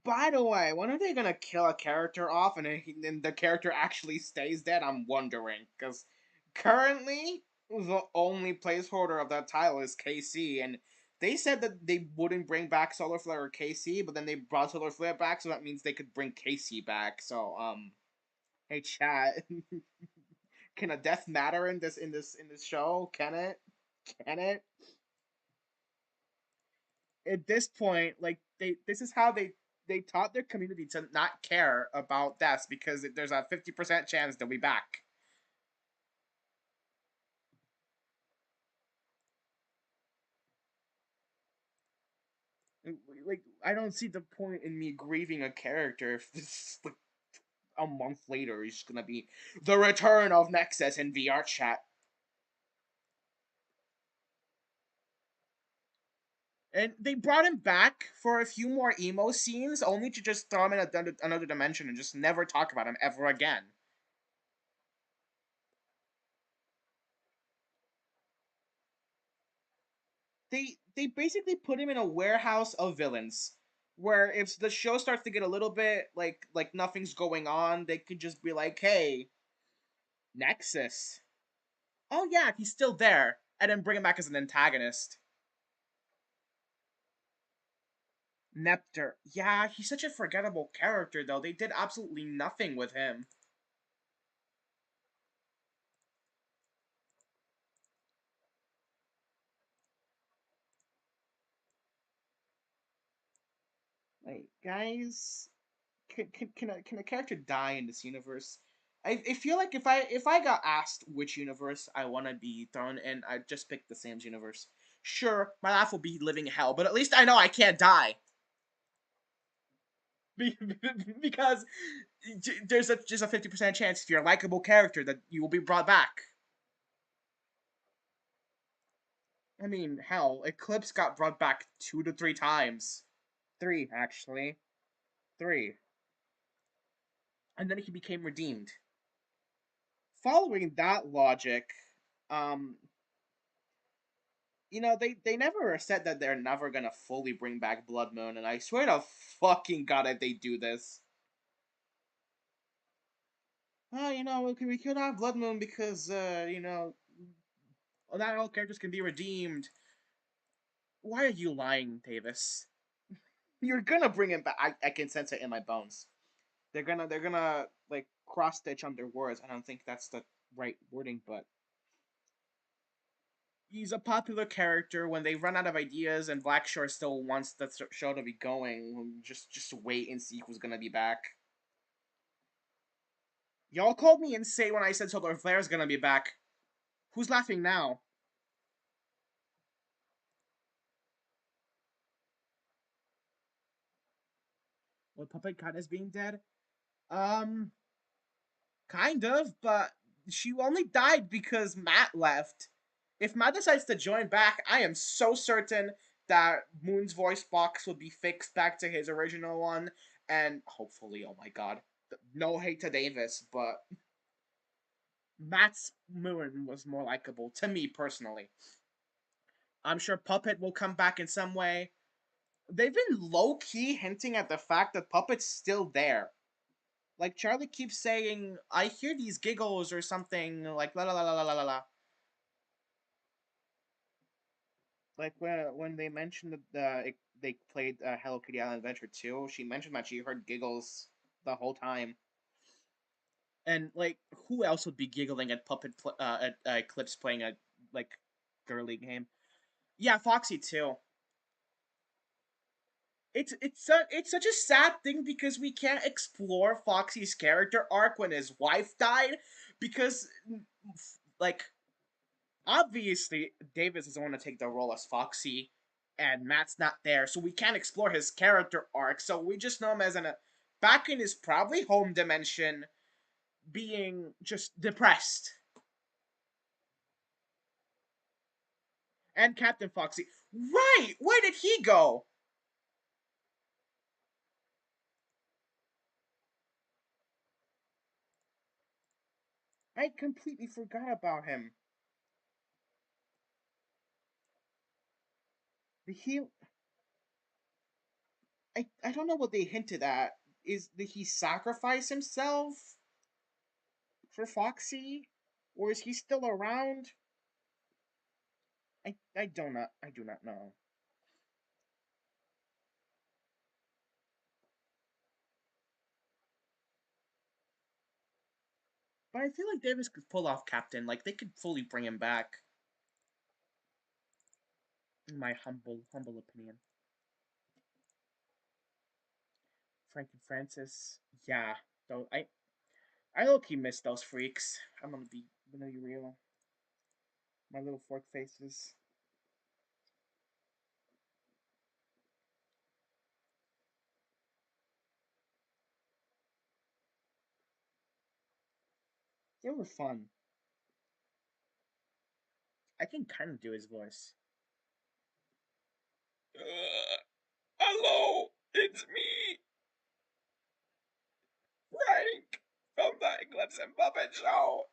By the way, when are they gonna kill a character off and the character actually stays dead? I'm wondering. Because currently, the only placeholder of that title is KC, and they said that they wouldn't bring back Solar Flare or KC, but then they brought Solar Flare back, so that means they could bring KC back. So, hey chat, can a death matter in this show? Can it? Can it? At this point, like this is how they taught their community to not care about deaths because there's a 50% chance they'll be back. Like I don't see the point in me grieving a character if this like a month later he's gonna be the return of Nexus in VR chat. And they brought him back for a few more emo scenes, only to just throw him in another dimension and just never talk about him ever again. They basically put him in a warehouse of villains where if the show starts to get a little bit like nothing's going on, they could just be like, "Hey, Nexus. Oh yeah, he's still there." And then bring him back as an antagonist. Nepter. Yeah, he's such a forgettable character, though. They did absolutely nothing with him. Like, guys, can a character die in this universe? I feel like if I got asked which universe I want to be thrown in, I'd just pick the Sam's universe. Sure, my life will be living hell, but at least I know I can't die. Because there's just a 50% chance if you're a likable character that you will be brought back. I mean, hell, Eclipse got brought back 2 to 3 times. Three, actually. Three. And then he became redeemed. Following that logic, um, they never said that they're never gonna fully bring back Blood Moon, and I swear to fucking god if they do this. We could have Blood Moon because, not all characters can be redeemed. Why are you lying, Davis? You're gonna bring him back. I can sense it in my bones. They're gonna like cross stitch on their words. I don't think that's the right wording, but he's a popular character. When they run out of ideas and Blackshore still wants the show to be going, just wait and see who's gonna be back. Y'all called me insane when I said Solar Flare's gonna be back. Who's laughing now? What, Puppet Cut is being dead? Um, kind of, but she only died because Matt left. If Matt decides to join back, I am so certain that Moon's voice box will be fixed back to his original one, and hopefully, oh my god, no hate to Davis, but Matt's Moon was more likable to me personally. I'm sure Puppet will come back in some way. They've been low key hinting at the fact that Puppet's still there. Like Charlie keeps saying, "I hear these giggles" or something like la la la la la la la. Like when they mentioned that they played Hello Kitty Island Adventure 2, she mentioned that she heard giggles the whole time. And like, who else would be giggling at Eclipse playing a like girly game? Yeah, Foxy too. It's such a sad thing because we can't explore Foxy's character arc when his wife died because like obviously Davis is going to take the role as Foxy and Matt's not there, so we can't explore his character arc, so we just know him as an back in his probably home dimension being just depressed. And Captain Foxy. Right! Where did he go? I completely forgot about him. He I don't know what they hinted at. Did he sacrifice himself for Foxy? Or is he still around? I do not know. But I feel like Davis could pull off Captain. Like they could fully bring him back. In my humble opinion. Frank and Francis. Yeah. Though I low key miss those freaks. I'm gonna be real. My little fork faces. They were fun. I can kind of do his voice. Hello, it's me, Frank, from the Eclipse and Puppet Show.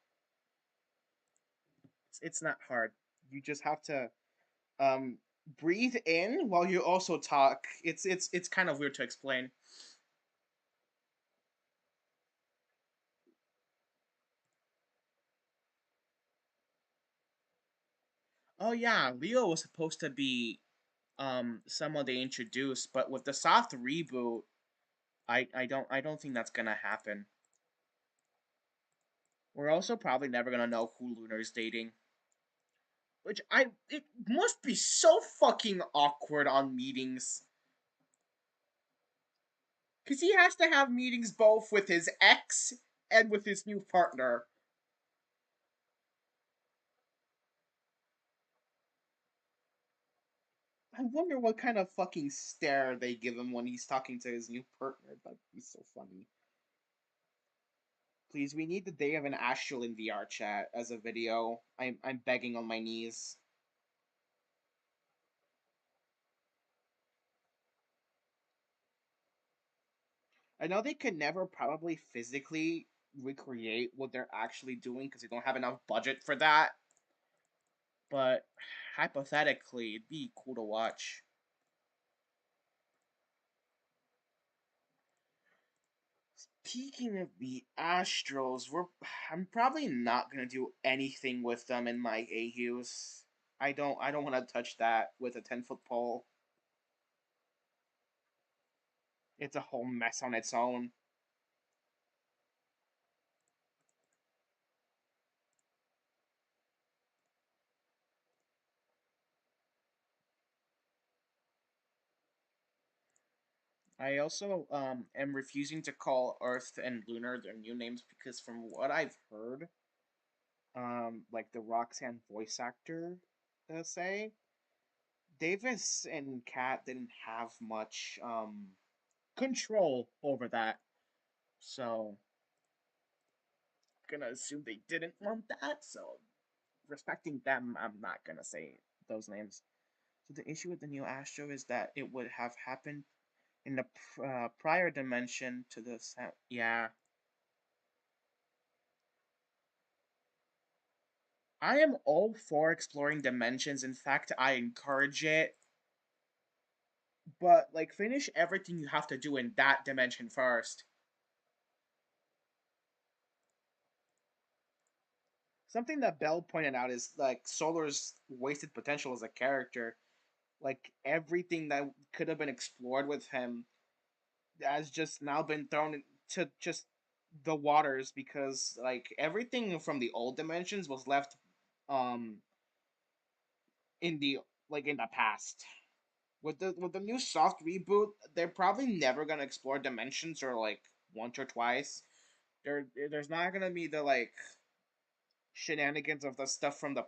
It's not hard. You just have to um breathe in while you also talk. It's kind of weird to explain. Oh yeah, Leo was supposed to be someone they introduced, but with the soft reboot, I don't think that's gonna happen. We're also probably never gonna know who Lunar's dating. Which it must be so fucking awkward on meetings. Cause he has to have meetings both with his ex and with his new partner. I wonder what kind of fucking stare they give him when he's talking to his new partner. That'd be so funny. Please, we need the day of an astral in VR chat as a video. I'm begging on my knees. I know they could never probably physically recreate what they're actually doing because they don't have enough budget for that. But hypothetically, it'd be cool to watch. Speaking of the Astros, I'm probably not gonna do anything with them in my AUs. I don't want to touch that with a 10-foot pole. It's a whole mess on its own. I also am refusing to call Earth and Lunar their new names because from what I've heard, like the Roxanne voice actor say, Davis and Kat didn't have much control over that. So gonna assume they didn't want that. So respecting them, I'm not gonna say those names. So the issue with the new Astro is that it would have happened in the prior dimension to the yeah. I am all for exploring dimensions. In fact, I encourage it. But like, finish everything you have to do in that dimension first. Something that Bell pointed out is like Solar's wasted potential as a character. Like everything that could have been explored with him has just now been thrown into just the waters because like everything from the old dimensions was left um in the in the past. With the new soft reboot, they're probably never gonna explore dimensions or like once or twice. There's not gonna be the like shenanigans of the stuff from the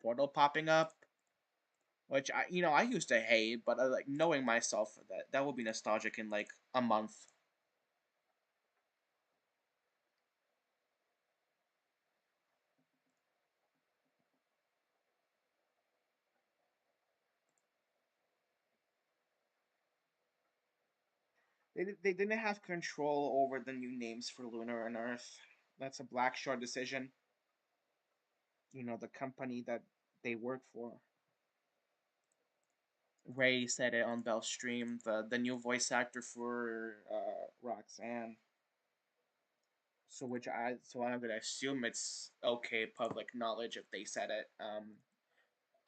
portal popping up, which I used to hate, but like knowing myself that will be nostalgic in like a month. They didn't have control over the new names for Lunar and Earth. That's a Blackshore decision. The company that they work for. Ray said it on Bell's stream. The new voice actor for Roxanne. So I'm gonna assume it's okay public knowledge if they said it.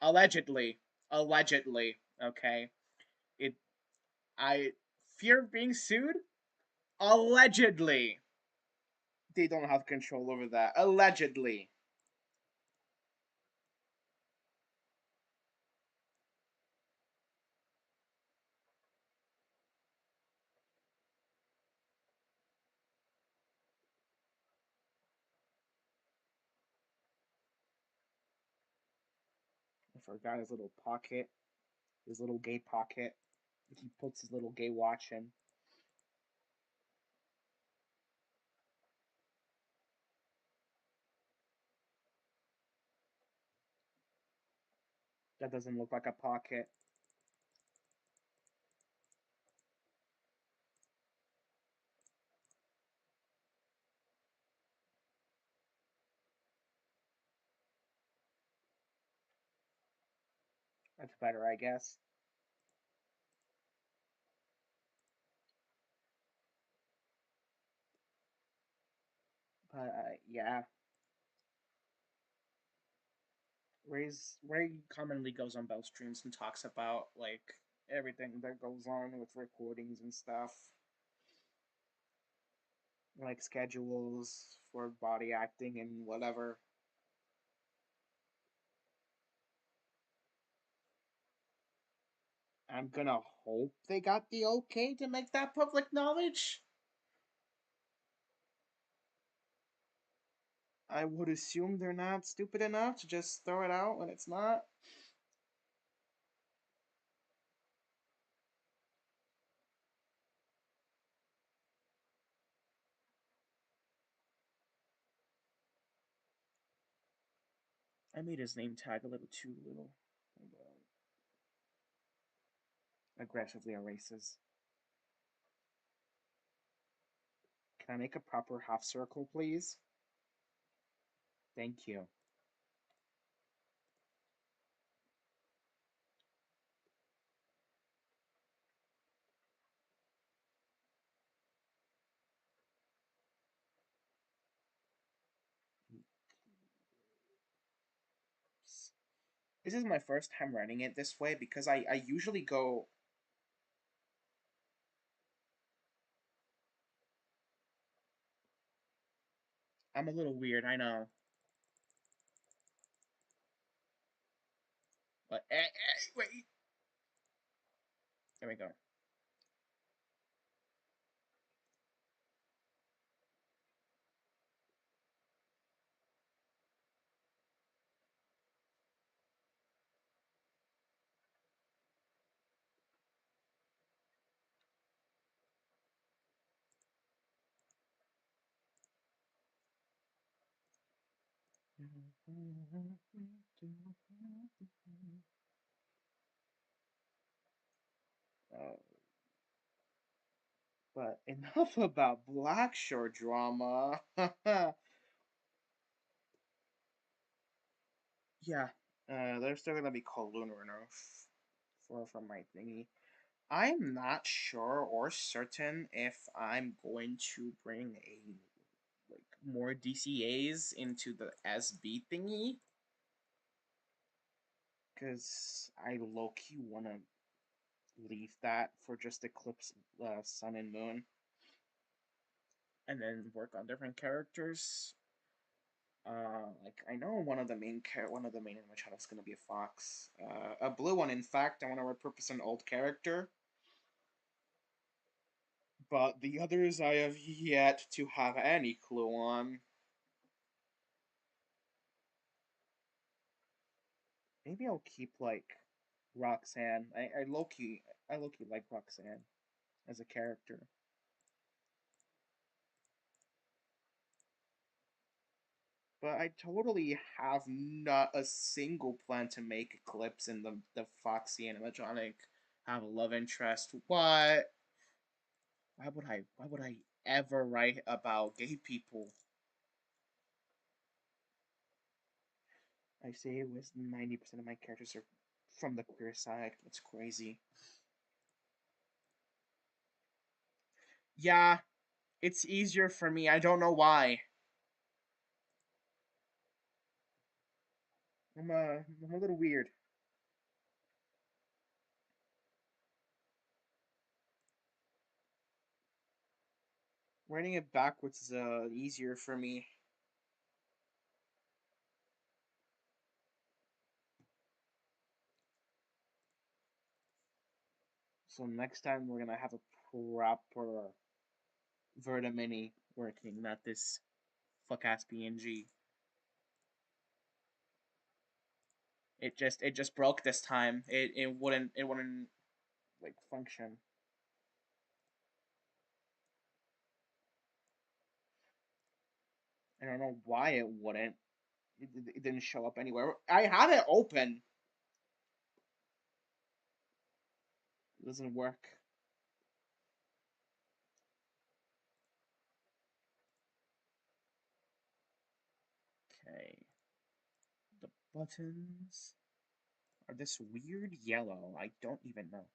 Allegedly, allegedly. Okay, it. I fear of being sued. Allegedly, they don't have control over that. Allegedly. I forgot his little pocket, his little gay pocket. He puts his little gay watch in. That doesn't look like a pocket. That's better, I guess. But yeah, Ray commonly goes on Bell streams and talks about like everything that goes on with recordings and stuff, like schedules for body acting and whatever. I'm gonna hope they got the okay to make that public knowledge. I would assume they're not stupid enough to just throw it out when it's not. I made his name tag a little too little. Aggressively erases. Can I make a proper half circle, please? Thank you. This is my first time running it this way because I usually go. I'm a little weird, I know. But wait. There we go. Uh, but enough about Blackshore drama. Yeah, they're still gonna be called Lunar enough for my thingy. I'm not sure or certain if I'm going to bring a like more DCAs into the SB thingy because I low key wanna leave that for just Eclipse, Sun and Moon, and then work on different characters. Like I know one of the main in my channel is gonna be a fox, a blue one. In fact, I want to repurpose an old character, but the others I have yet to have any clue on. Maybe I'll keep like Roxanne. I low key like Roxanne as a character, but I totally have not a single plan to make Eclipse in the Foxy animatronic have a love interest. What? Why would I ever write about gay people? I say it was 90% of my characters are from the queer side. It's crazy. Yeah, it's easier for me. I don't know why. I'm a little weird. Writing it backwards is easier for me. So next time we're gonna have a proper Verta Mini working, not this fuck ass PNG. It just broke this time. It wouldn't like function. I don't know why it wouldn't. It didn't show up anywhere. I had it open. It doesn't work. Okay. The buttons are this weird yellow. I don't even know.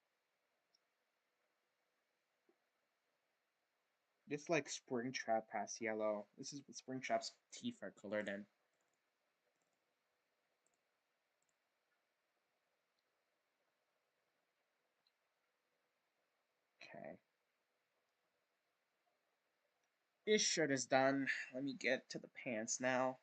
This like Springtrap past yellow. This is what Springtrap's teeth are colored in. His shirt is done. Let me get to the pants now.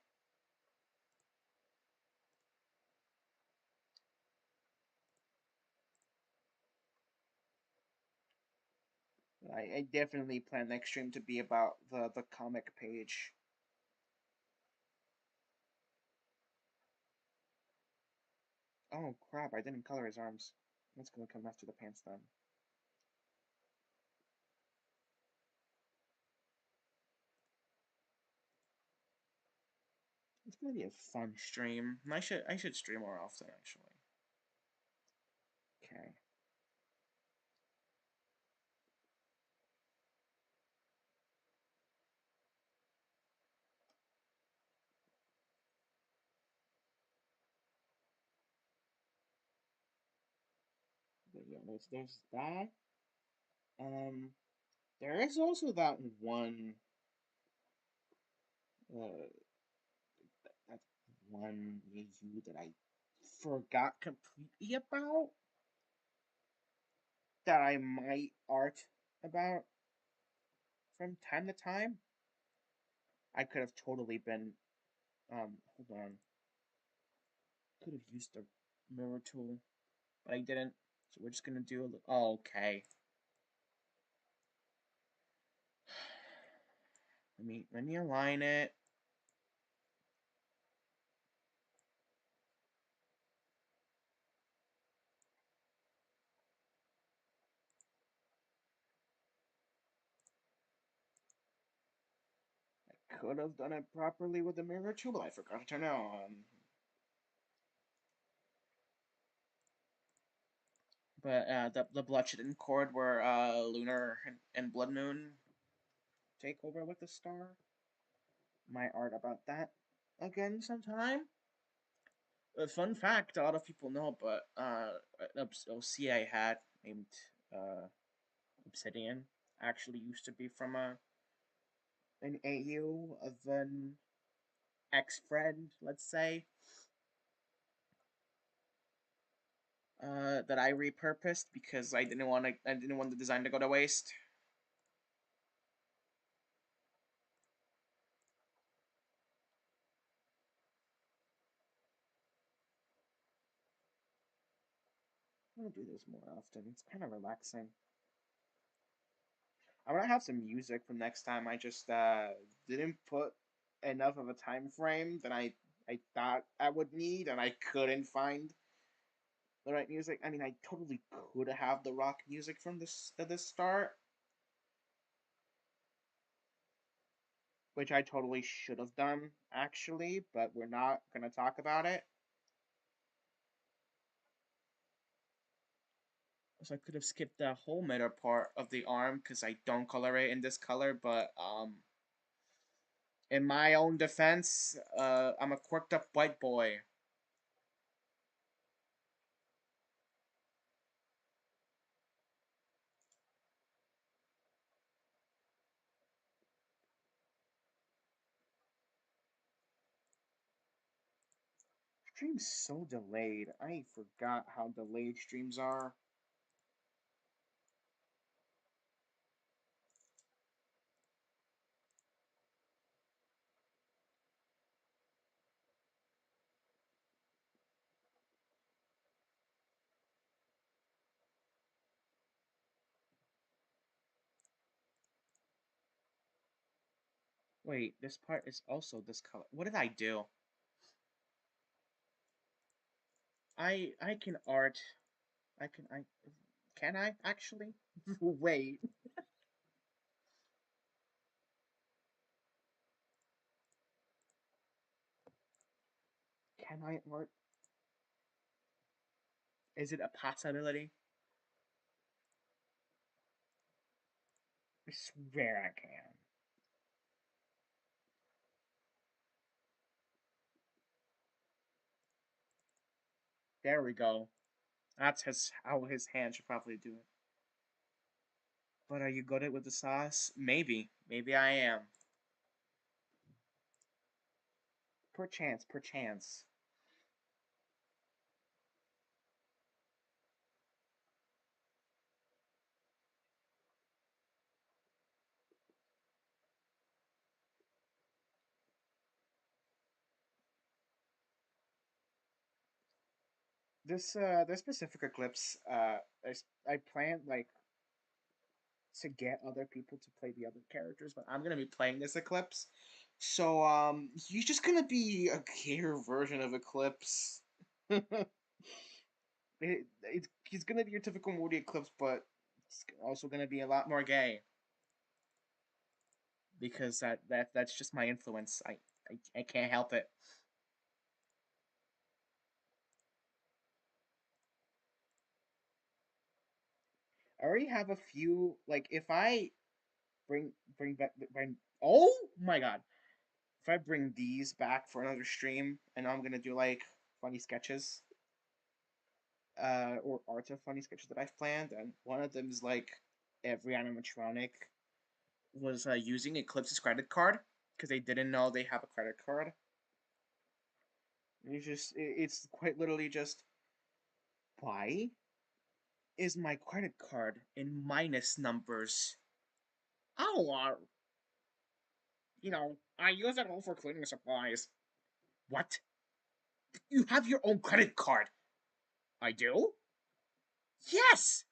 I definitely plan next stream to be about the comic page. Oh crap, I didn't color his arms. That's gonna come after the pants done. It's gonna be a fun stream. I should stream more often actually. Okay. But yeah, there's that. Um, there is also that one. Uh, that one review that I forgot completely about. That I might art about from time to time. I could have totally been. Hold on. Could have used the mirror tool, but I didn't. So we're just gonna do a little. Oh, okay. Let me align it. I could have done it properly with the mirror tool, but I forgot to turn it on. But the bloodshed and cord where Lunar and Blood Moon take over with the star. My art about that again sometime. A fun fact, a lot of people know, but an OC I had named uh, Obsidian actually used to be from an AU of an ex-friend, let's say, that I repurposed because I didn't want the design to go to waste. I'm gonna do this more often. It's kind of relaxing. I'm gonna have some music for next time. I just didn't put enough of a time frame that I thought I would need, and I couldn't find the right music. I mean, I totally could have the rock music from this at the start, which I totally should have done actually, but we're not gonna talk about it. So I could have skipped the whole middle part of the arm because I don't color it in this color, but in my own defense, I'm a quirked up white boy. Stream's so delayed. I forgot how delayed streams are. Wait, this part is also this color. What did I do? I can art. I can I actually? Wait. Can I art? Is it a possibility? I swear I can. There we go. That's how his hand should probably do it. But are you good at with the sauce? Maybe. Maybe I am. Perchance, perchance. this specific Eclipse, I plan like to get other people to play the other characters, but I'm gonna be playing this Eclipse. So he's just gonna be a gayer version of Eclipse. He's gonna be your typical moody Eclipse, but it's also gonna be a lot more gay because that's just my influence. I can't help it. I already have a few. Like if I bring back bring. Oh my god! If I bring these back for another stream, and I'm gonna do like funny sketches, or art of funny sketches that I've planned, and one of them is like every animatronic was using Eclipse's credit card because they didn't know they have a credit card. It's quite literally just why is my credit card in minus numbers? Oh, I use it all for cleaning supplies. What? You have your own credit card? I do? Yes!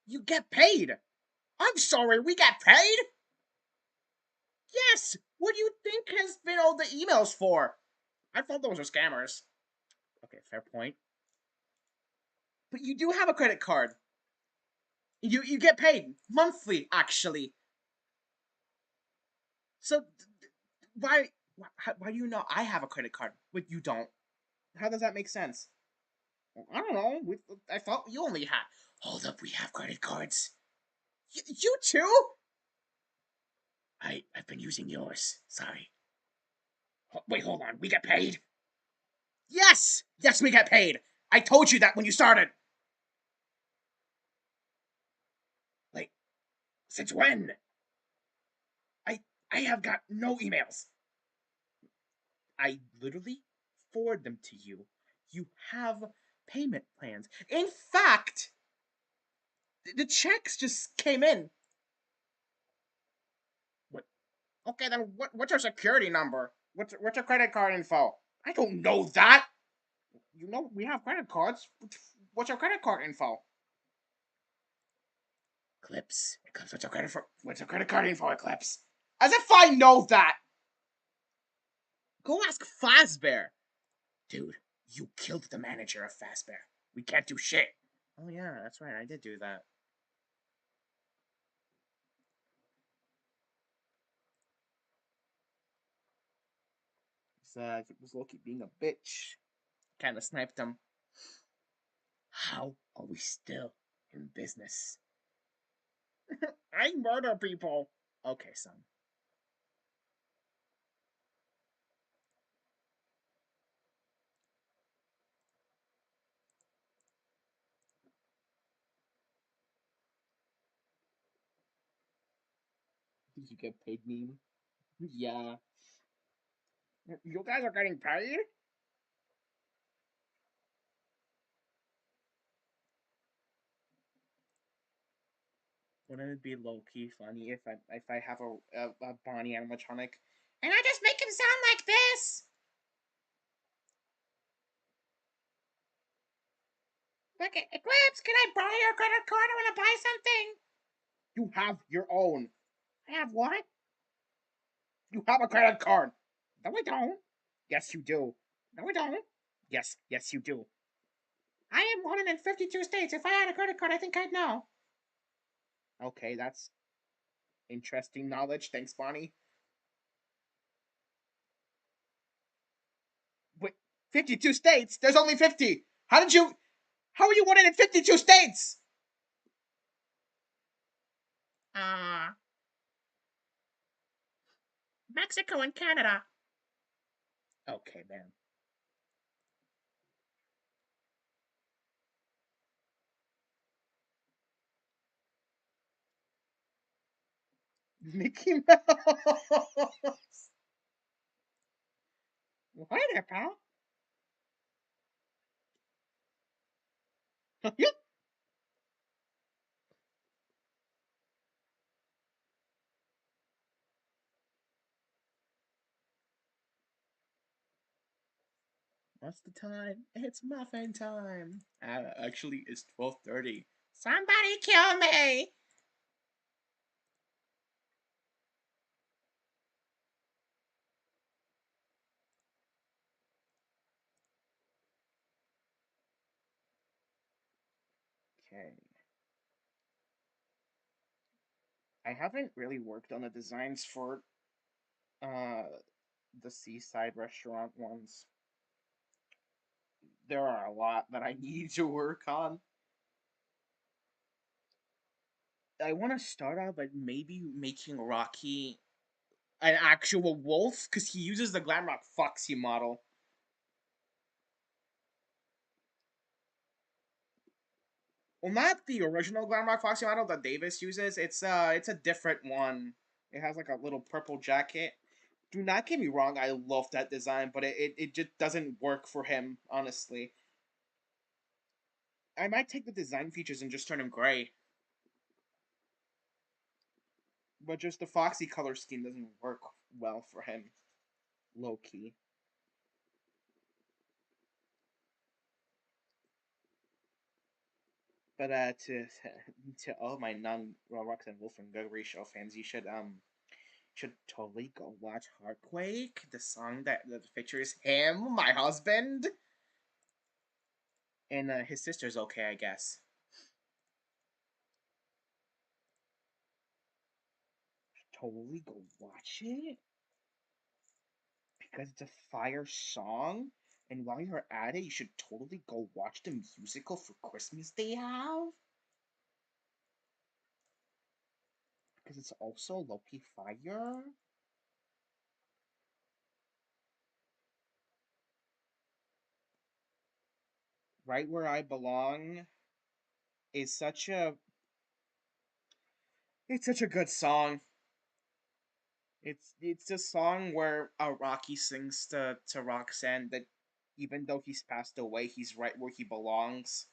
You get paid! I'm sorry, we get paid? Yes! What do you think has been all the emails for? I thought those were scammers. Okay, fair point. But you do have a credit card. You get paid monthly, actually. So why why do you know I have a credit card but you don't? How does that make sense? I don't know. I thought you only had. Hold up, we have credit cards. You too? I've been using yours. Sorry. Wait, hold on. We get paid? Yes! Yes, we get paid! I told you that when you started! Like, since when? I I have got no emails. I literally forward them to you. You have payment plans. In fact, the checks just came in. What? Okay, then what's your security number? What's your credit card info? I don't know that. You know we have credit cards. What's your credit card info? Eclipse. Eclipse, what's your credit card info, Eclipse? As if I know that! Go ask Fazbear. Dude, you killed the manager of Fazbear. We can't do shit. Oh yeah, that's right, I did do that. It was Loki being a bitch. Kinda sniped him. How are we still in business? I murder people. Okay, son. Did you get paid, meme? Yeah. You guys are getting paid? Wouldn't it be low key funny if I have a Bonnie animatronic and I just make him sound like this? Like Eclipse, can I borrow your credit card? I want to buy something. You have your own. I have what? You have a credit card. No, I don't. Yes, you do. No, I don't. Yes, you do. I am 152 states. If I had a credit card, I think I'd know. Okay, that's interesting knowledge. Thanks, Bonnie. Wait, 52 states? There's only 50. How are you 152 states? Uh, Mexico and Canada. Okay, man. Mickey Mouse. Hi there, pal. Yep. What's the time? It's muffin time. Actually, it's 12:30. Somebody kill me! Okay. I haven't really worked on the designs for uh the seaside restaurant ones. There are a lot that I need to work on. I want to start out by maybe making Rocky an actual wolf because he uses the Glamrock Foxy model. Well, not the original Glamrock Foxy model that Davis uses. It's a different one. It has like a little purple jacket. Do not get me wrong, I love that design, but it just doesn't work for him, honestly. I might take the design features and just turn him gray. But just the Foxy color scheme doesn't work well for him. Low key. But to all my non Roblox and Wolf and Gregory show fans, you should totally go watch Heartquake, the song that features him, my husband, and his sister's okay, I guess. Totally go watch it because it's a fire song. And while you're at it, you should totally go watch the musical for Christmas they have because it's also Loki Fire. Right Where I Belong is such a good song. It's a song where Rocky sings to Roxanne that even though he's passed away, he's right where he belongs,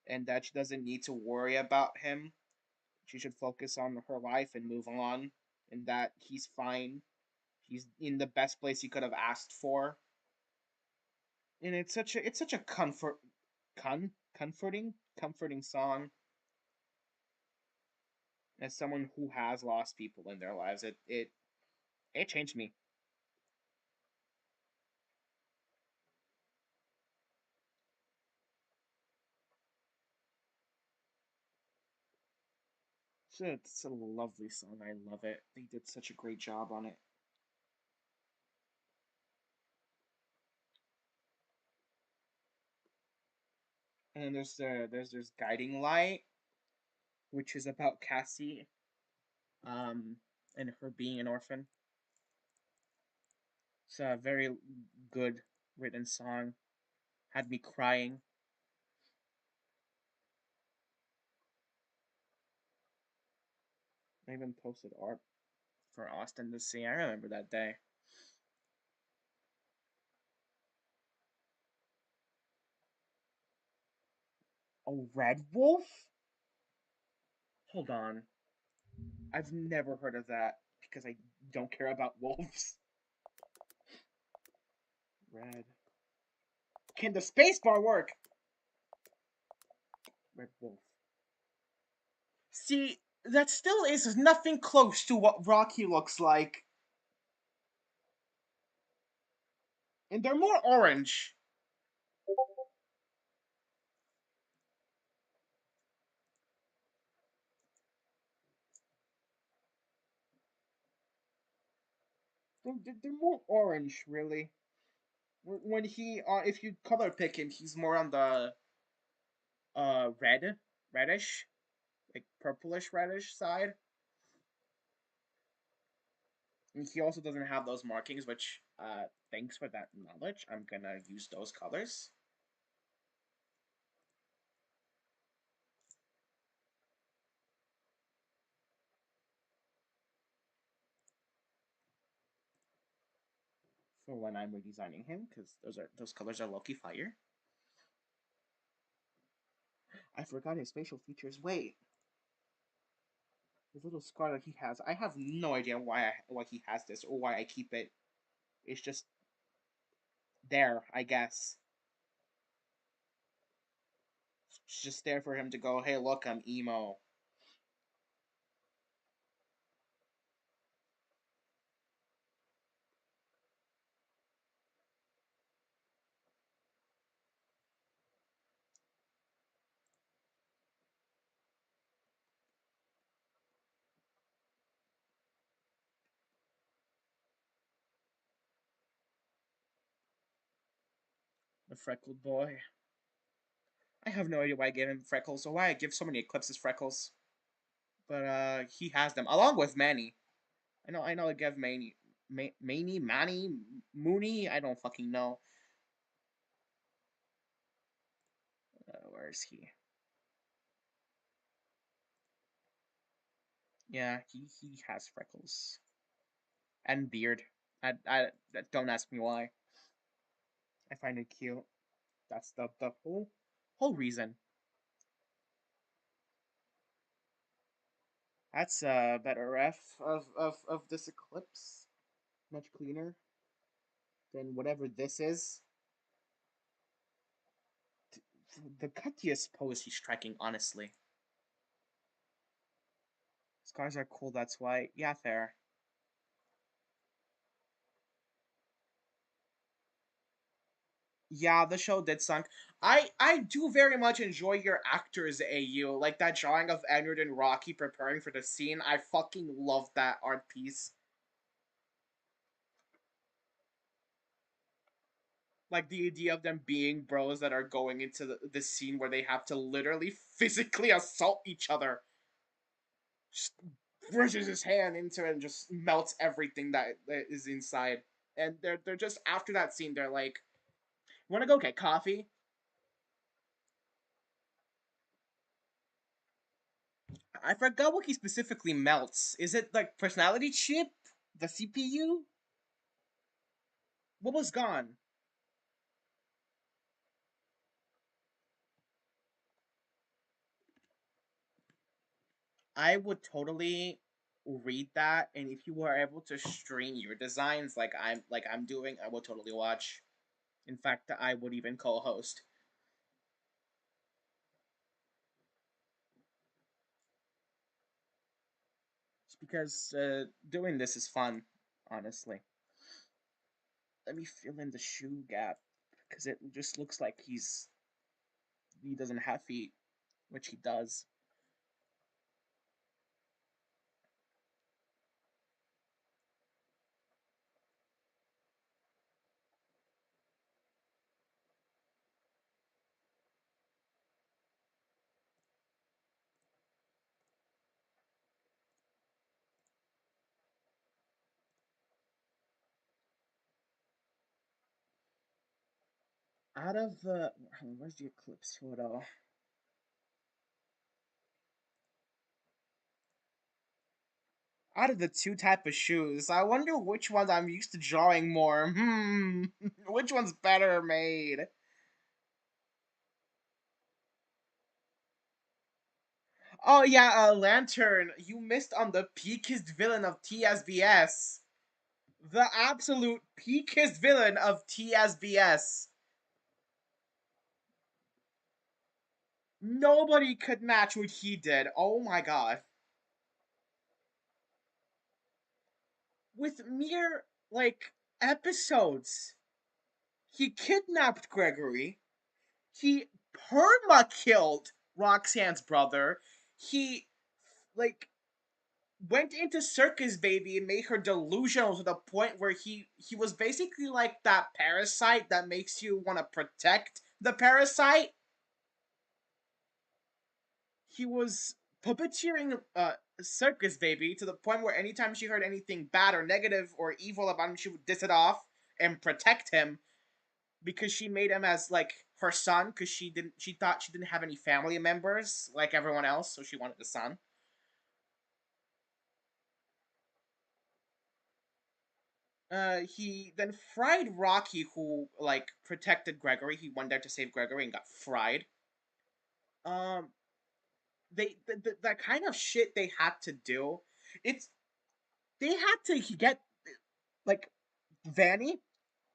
and that she doesn't need to worry about him. She should focus on her life and move on, and that he's fine. He's in the best place he could have asked for, and it's such a comforting song. As someone who has lost people in their lives, it changed me. It's a lovely song. I love it. They did such a great job on it. And then there's Guiding Light, which is about Cassie, um, and her being an orphan. It's a very good written song. Had me crying. I even posted art for Austin to see. I remember that day. Oh, Red Wolf? Hold on. I've never heard of that because I don't care about wolves. Red. Can the spacebar work? Red Wolf. See, that still is nothing close to what Rocky looks like. And they're more orange. They're more orange, really. When if you color pick him, he's more on the reddish, like purplish reddish side. And he also doesn't have those markings, which thanks for that knowledge. I'm gonna use those colors for when I'm redesigning him, because those colors are Loki fire. I forgot his facial features. Wait, his little scar that he has. I have no idea why he has this or why I keep it. It's just there, I guess. It's just there for him to go, hey, look, I'm emo. The freckled boy. I have no idea why I gave him freckles or why I give so many Eclipses freckles. But he has them along with Manny. I know I gave Manny, Mooney. I don't fucking know. Where is he? Yeah, he has freckles and beard. I don't ask me why. I find it cute. That's the whole reason. That's a better ref of this Eclipse. Much cleaner than whatever this is. The cuttiest pose he's striking, honestly. Scars are cool, that's why. Yeah, fair. Yeah, the show did sunk. I do very much enjoy your actors, AU. Like that drawing of Edward and Rocky preparing for the scene. I fucking love that art piece. Like the idea of them being bros that are going into the scene where they have to literally physically assault each other. Just pushes his hand into it and just melts everything that is inside. And they're just after that scene, they're like, "Want to go get coffee?" I forgot what he specifically melts. Is it like personality chip, the CPU? What was gone? I would totally read that, and if you were able to stream your designs like I'm doing, I would totally watch. In fact, I would even co-host. It's because doing this is fun, honestly. Let me fill in the shoe gap because it just looks like he doesn't have feet, which he does. Out of the where's the Eclipse photo? Out of the two type of shoes, I wonder which ones I'm used to drawing more. Which one's better made? Oh yeah, Lantern. You missed on the peakest villain of TSBS. The absolute peakest villain of TSBS. Nobody could match what he did. Oh my god. With mere episodes, he kidnapped Gregory. He perma killed Roxanne's brother. He like went into Circus Baby and made her delusional to the point where he was basically like that parasite that makes you want to protect the parasite. He was puppeteering Circus Baby to the point where anytime she heard anything bad or negative or evil about him, she would diss it off and protect him because she made him as like her son because she thought she didn't have any family members like everyone else, so she wanted the son. He then fried Rocky, who like protected Gregory. He went there to save Gregory and got fried. Um, that kind of shit they had to do. It's they had to get like Vanny,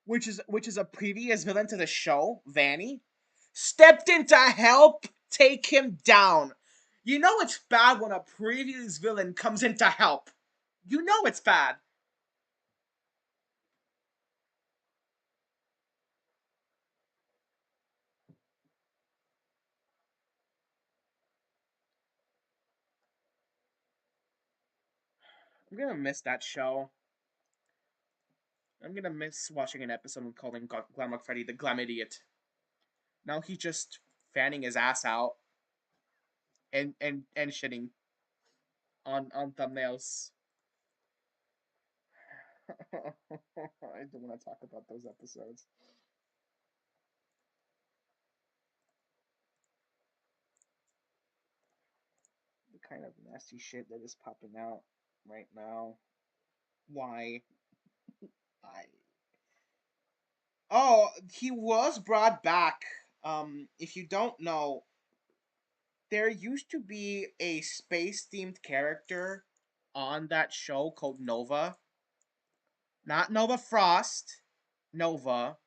which is a previous villain to the show. Vanny stepped in to help Take him down. You know it's bad when a previous villain comes in to help. You know it's bad. I'm gonna miss that show. I'm gonna miss watching an episode and calling Glamrock Freddy the Glam Idiot. Now he's just fanning his ass out and shitting on thumbnails. I don't want to talk about those episodes. The kind of nasty shit that is popping out right now. Why? I. Oh, he was brought back. If you don't know, there used to be a space themed character on that show called Nova. Not Nova Frost, Nova.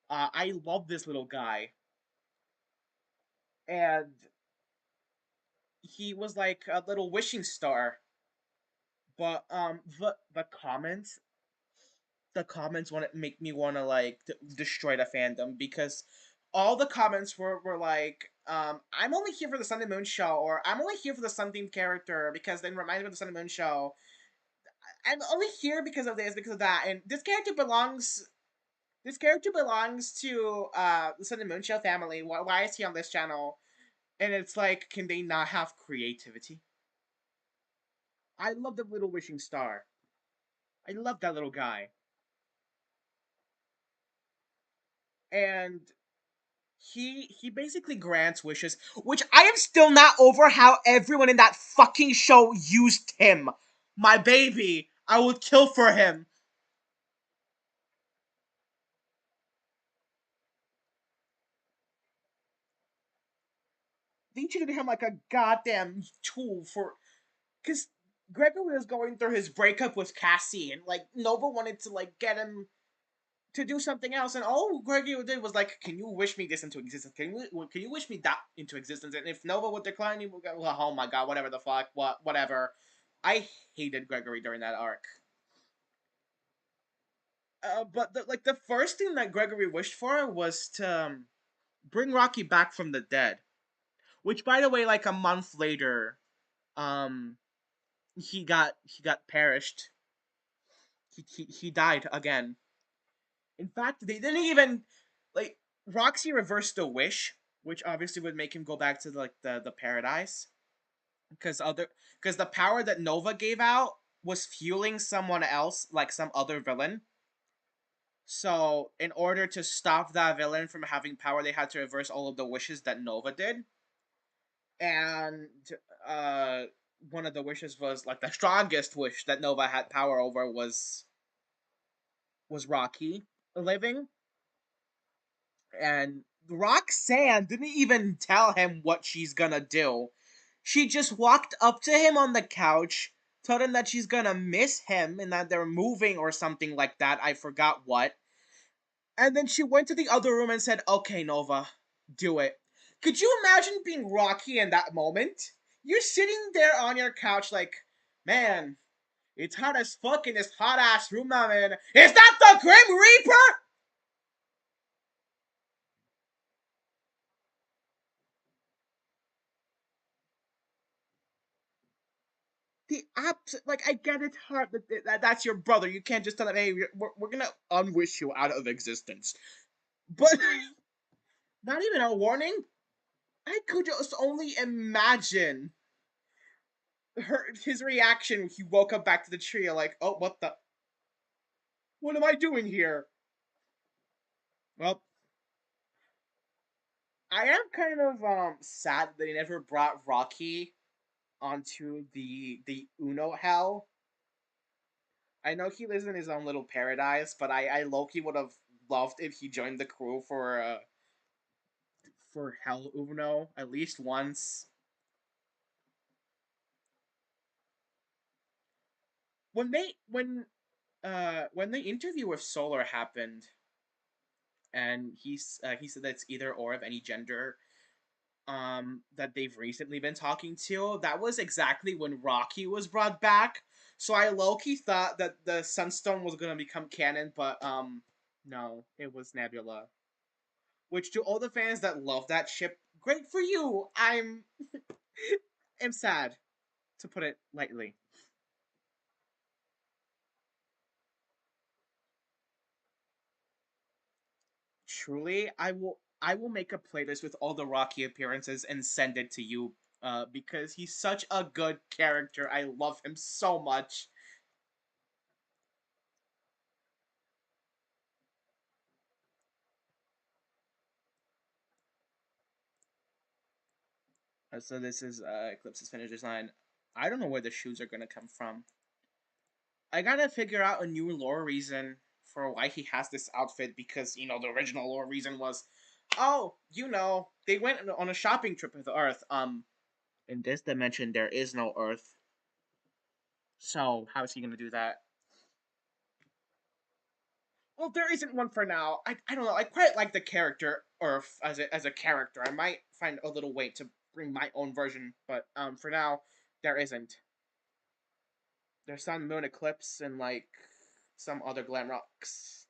I love this little guy. And he was like a little wishing star. But the comments want to make me want to like destroy the fandom because all the comments were like, I'm only here for the Sun and Moon show, or I'm only here for the sun themed character because then reminds me of the Sun and Moon show. I'm only here because of this, because of that, and this character belongs to the Sun and Moon show family. Why is he on this channel? And it's like, can they not have creativity? I love the little wishing star. I love that little guy. And he basically grants wishes, which I am still not over how everyone in that fucking show used him. My baby, I would kill for him. They treated him like a goddamn tool for, because Gregory was going through his breakup with Cassie, and like Nova wanted to like get him to do something else, and all Gregory did was like, "Can you wish me this into existence? Can you wish me that into existence?" And if Nova would decline, he would go, well, "Oh my god, whatever the fuck, whatever." I hated Gregory during that arc. But the first thing that Gregory wished for was to bring Rocky back from the dead. Which, by the way, like a month later, um, he got perished. He died again. In fact, they didn't even like Roxy reversed the wish, which obviously would make him go back to like the paradise, because the power that Nova gave out was fueling someone else, like some other villain. So, in order to stop that villain from having power, they had to reverse all of the wishes that Nova did. And uh, one of the wishes was like the strongest wish that Nova had power over was Rocky living. And Roxanne didn't even tell him what she's gonna do. She just walked up to him on the couch, told him that she's gonna miss him and that they're moving or something like that. I forgot what. And then she went to the other room and said, "Okay, Nova, do it." Could you imagine being Rocky in that moment? You're sitting there on your couch like, man, it's hot as fuck in this hot ass room I'm in. Is that the Grim Reaper? The like, I get it hard that's your brother. You can't just tell him, hey, we're gonna unwish you out of existence. But not even a warning. I could just only imagine his reaction when he woke up back to the tree, like, oh, what am I doing here? Well, I am kind of sad that they never brought Rocky onto the Uno hell. I know he lives in his own little paradise, but I low-key would have loved if he joined the crew for Hell Uno at least once. When the interview with Solar happened, and he said that it's either or of any gender. that they've recently been talking to, that was exactly when Rocky was brought back. So I low-key thought that the Sunstone was gonna become canon, but no, it was Nebula. Which to all the fans that love that ship, great for you. I'm sad, to put it lightly. Truly, I will make a playlist with all the Rocky appearances and send it to you. Because he's such a good character. I love him so much. So this is Eclipse's finished design. I don't know where the shoes are gonna come from. I gotta figure out a new lore reason for why he has this outfit, because the original lore reason was, oh, they went on a shopping trip with Earth. In this dimension there is no Earth, so how is he gonna do that? Well, there isn't one for now. I don't know. I quite like the character Earth as a character. I might find a little way to bring my own version, but for now there isn't. There's Sun, Moon, Eclipse, and like some other glam rocks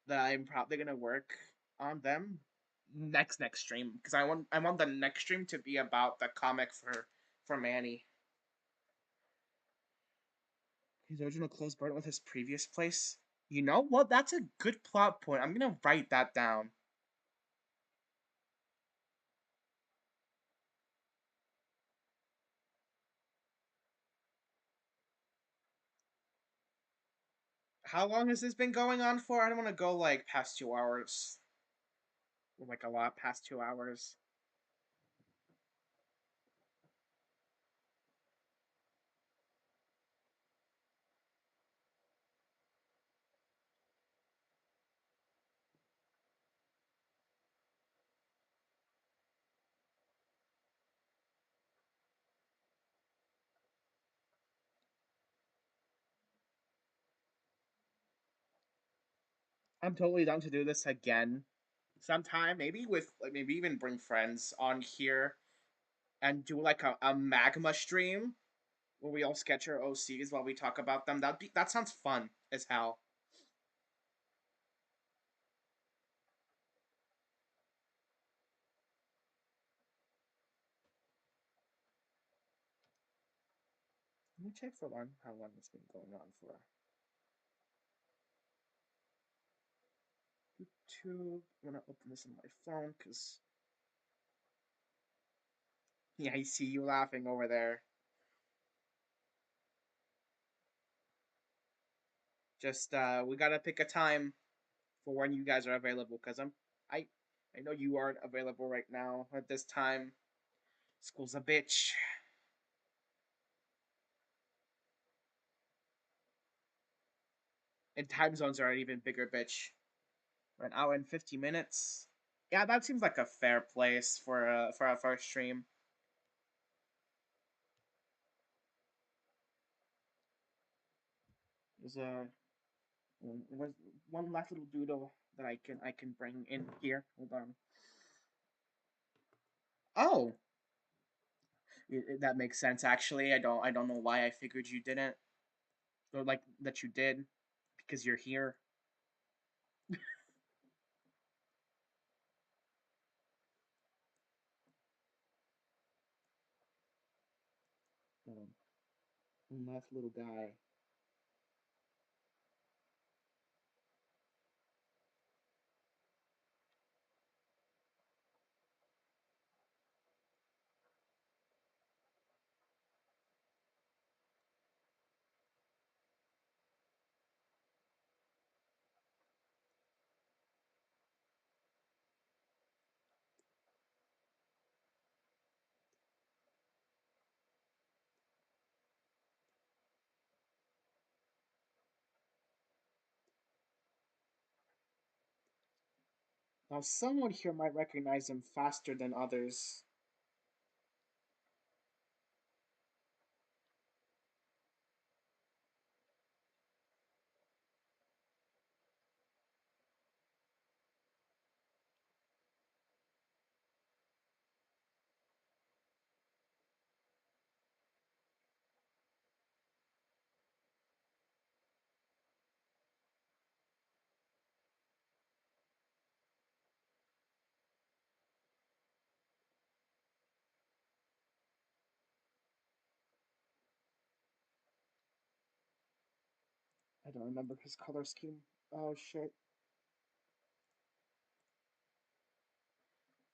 that I'm probably gonna work on them next stream, because I want the next stream to be about the comic for Manny. His original clothes burned with his previous place. You know what? That's a good plot point. I'm gonna write that down. How long has this been going on for? I don't want to go like past 2 hours. Like a lot past 2 hours. I'm totally down to do this again sometime. Maybe with like maybe even bring friends on here and do like a magma stream where we all sketch our OCs while we talk about them. That sounds fun as hell. Let me check for how long it's been going on for. YouTube. I'm gonna open this on my phone because yeah, I see you laughing over there. Just we gotta pick a time for when you guys are available, because I I know you aren't available right now at this time. School's a bitch, and time zones are an even bigger bitch. An hour and 50 minutes. Yeah, that seems like a fair place for our first stream. There's one last little doodle that I can bring in here. Hold on. Oh, that makes sense. Actually, I don't know why I figured you didn't, or like that you did, because you're here. One last little guy. Now, someone here might recognize him faster than others. I don't remember his color scheme. Oh shit.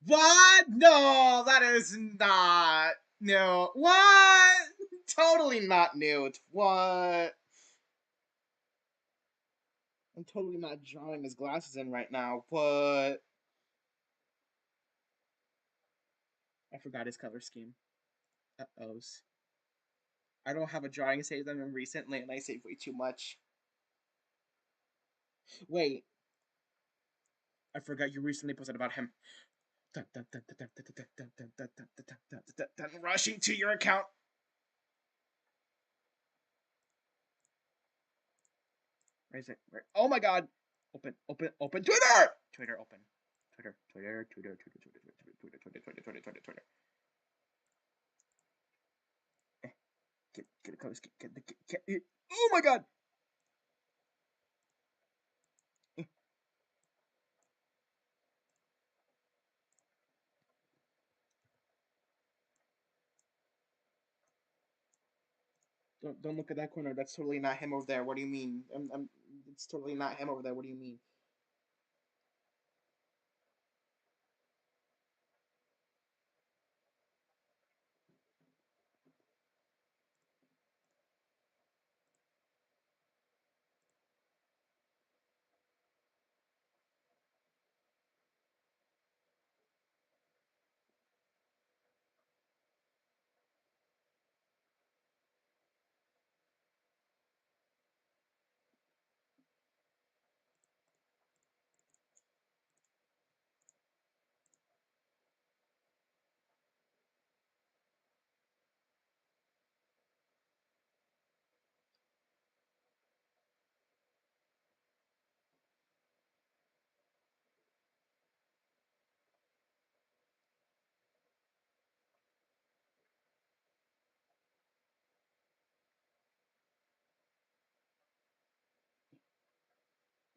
What? No, that is not. No. What? Totally not Newt. What? I'm totally not drawing his glasses in right now. What? I forgot his color scheme. Uh-ohs. I don't have a drawing saved on him recently, and I save way too much. Wait, I forgot you recently posted about him. Rushing to your account. Where is it? Where? Oh my god! Open, open, open Twitter! Twitter open. Twitter, Twitter, Twitter, Twitter, Twitter, Twitter, Twitter, Twitter, Twitter, Twitter, Twitter, Twitter. Get a color scheme. Get. Oh my god! Don't look at that corner. That's totally not him over there. What do you mean? It's totally not him over there. What do you mean?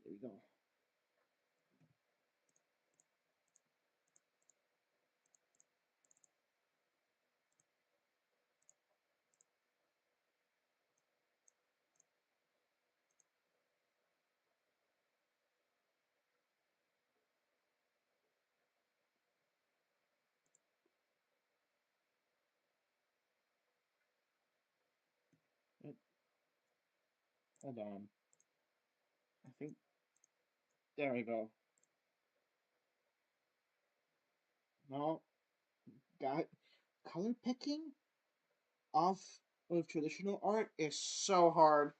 There we go. Hold on. I think there we go. No, got color picking off of traditional art is so hard.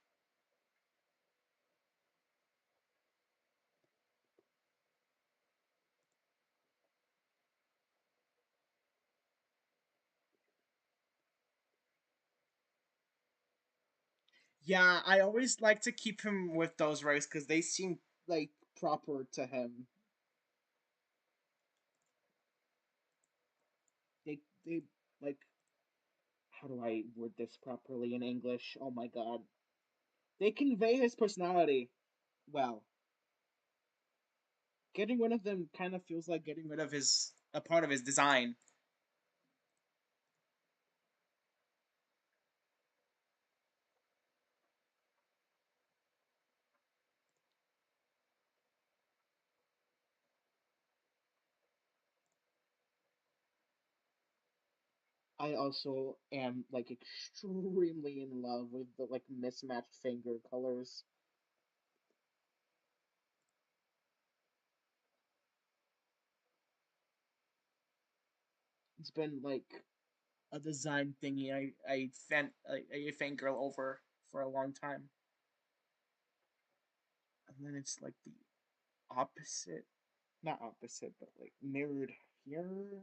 Yeah, I always like to keep him with those rays because they seem like proper to him. They like how do I word this properly in English? Oh my god. They convey his personality well. Getting rid of them kind of feels like getting rid of his a part of his design. I also am like extremely in love with the like mismatched finger colors. It's been like a design thingy I fangirl over for a long time. And then it's like the opposite, not opposite, but like mirrored here.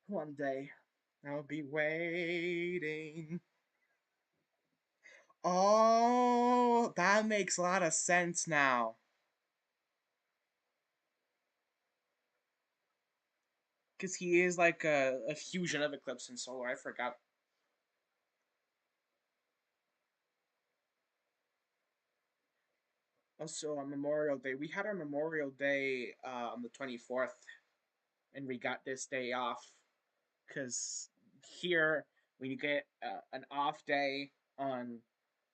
One day, I'll be waiting. Oh, that makes a lot of sense now. Because he is like a fusion of Eclipse and Solar. I forgot. Also, on Memorial Day, we had our Memorial Day on the 24th, and we got this day off. Because here, when you get an off day on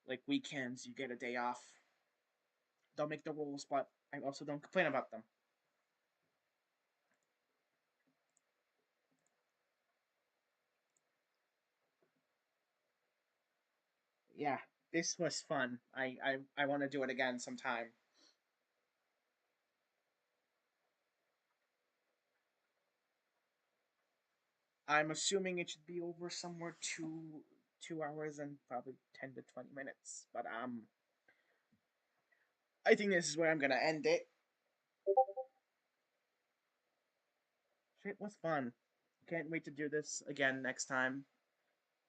like weekends, you get a day off. Don't make the rules, but I also don't complain about them. Yeah, this was fun. I want to do it again sometime. I'm assuming it should be over somewhere 2 hours and probably 10 to 20 minutes. But I think this is where I'm gonna end it. It was fun. Can't wait to do this again next time.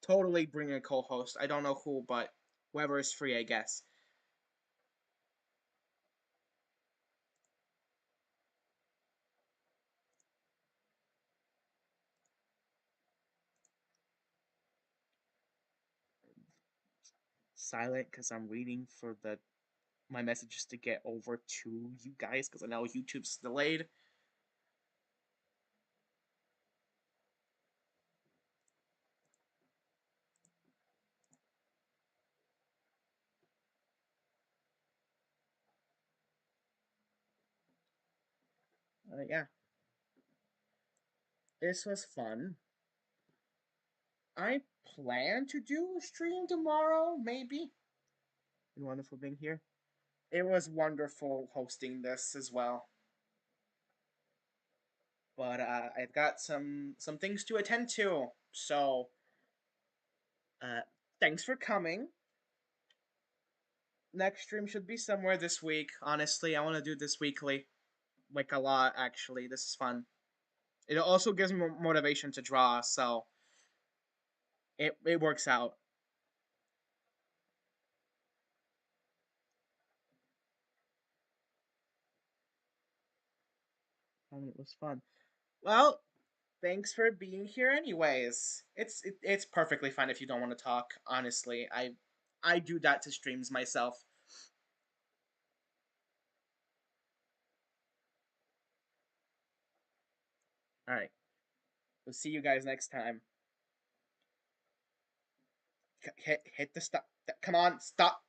Totally bring a co-host. I don't know who, but whoever is free, I guess. Silent because I'm waiting for the my messages to get over to you guys because I know YouTube's delayed. Yeah, this was fun. I plan to do a stream tomorrow, maybe. Been wonderful being here. It was wonderful hosting this as well. But I've got some things to attend to. So uh, thanks for coming. Next stream should be somewhere this week. Honestly, I want to do this weekly, like a lot. Actually, this is fun. It also gives me motivation to draw, so it works out. And it was fun. Well, thanks for being here. Anyways, it's perfectly fine if you don't want to talk. Honestly, I do that to streams myself. All right, we'll see you guys next time. Hit the stop. Come on, stop.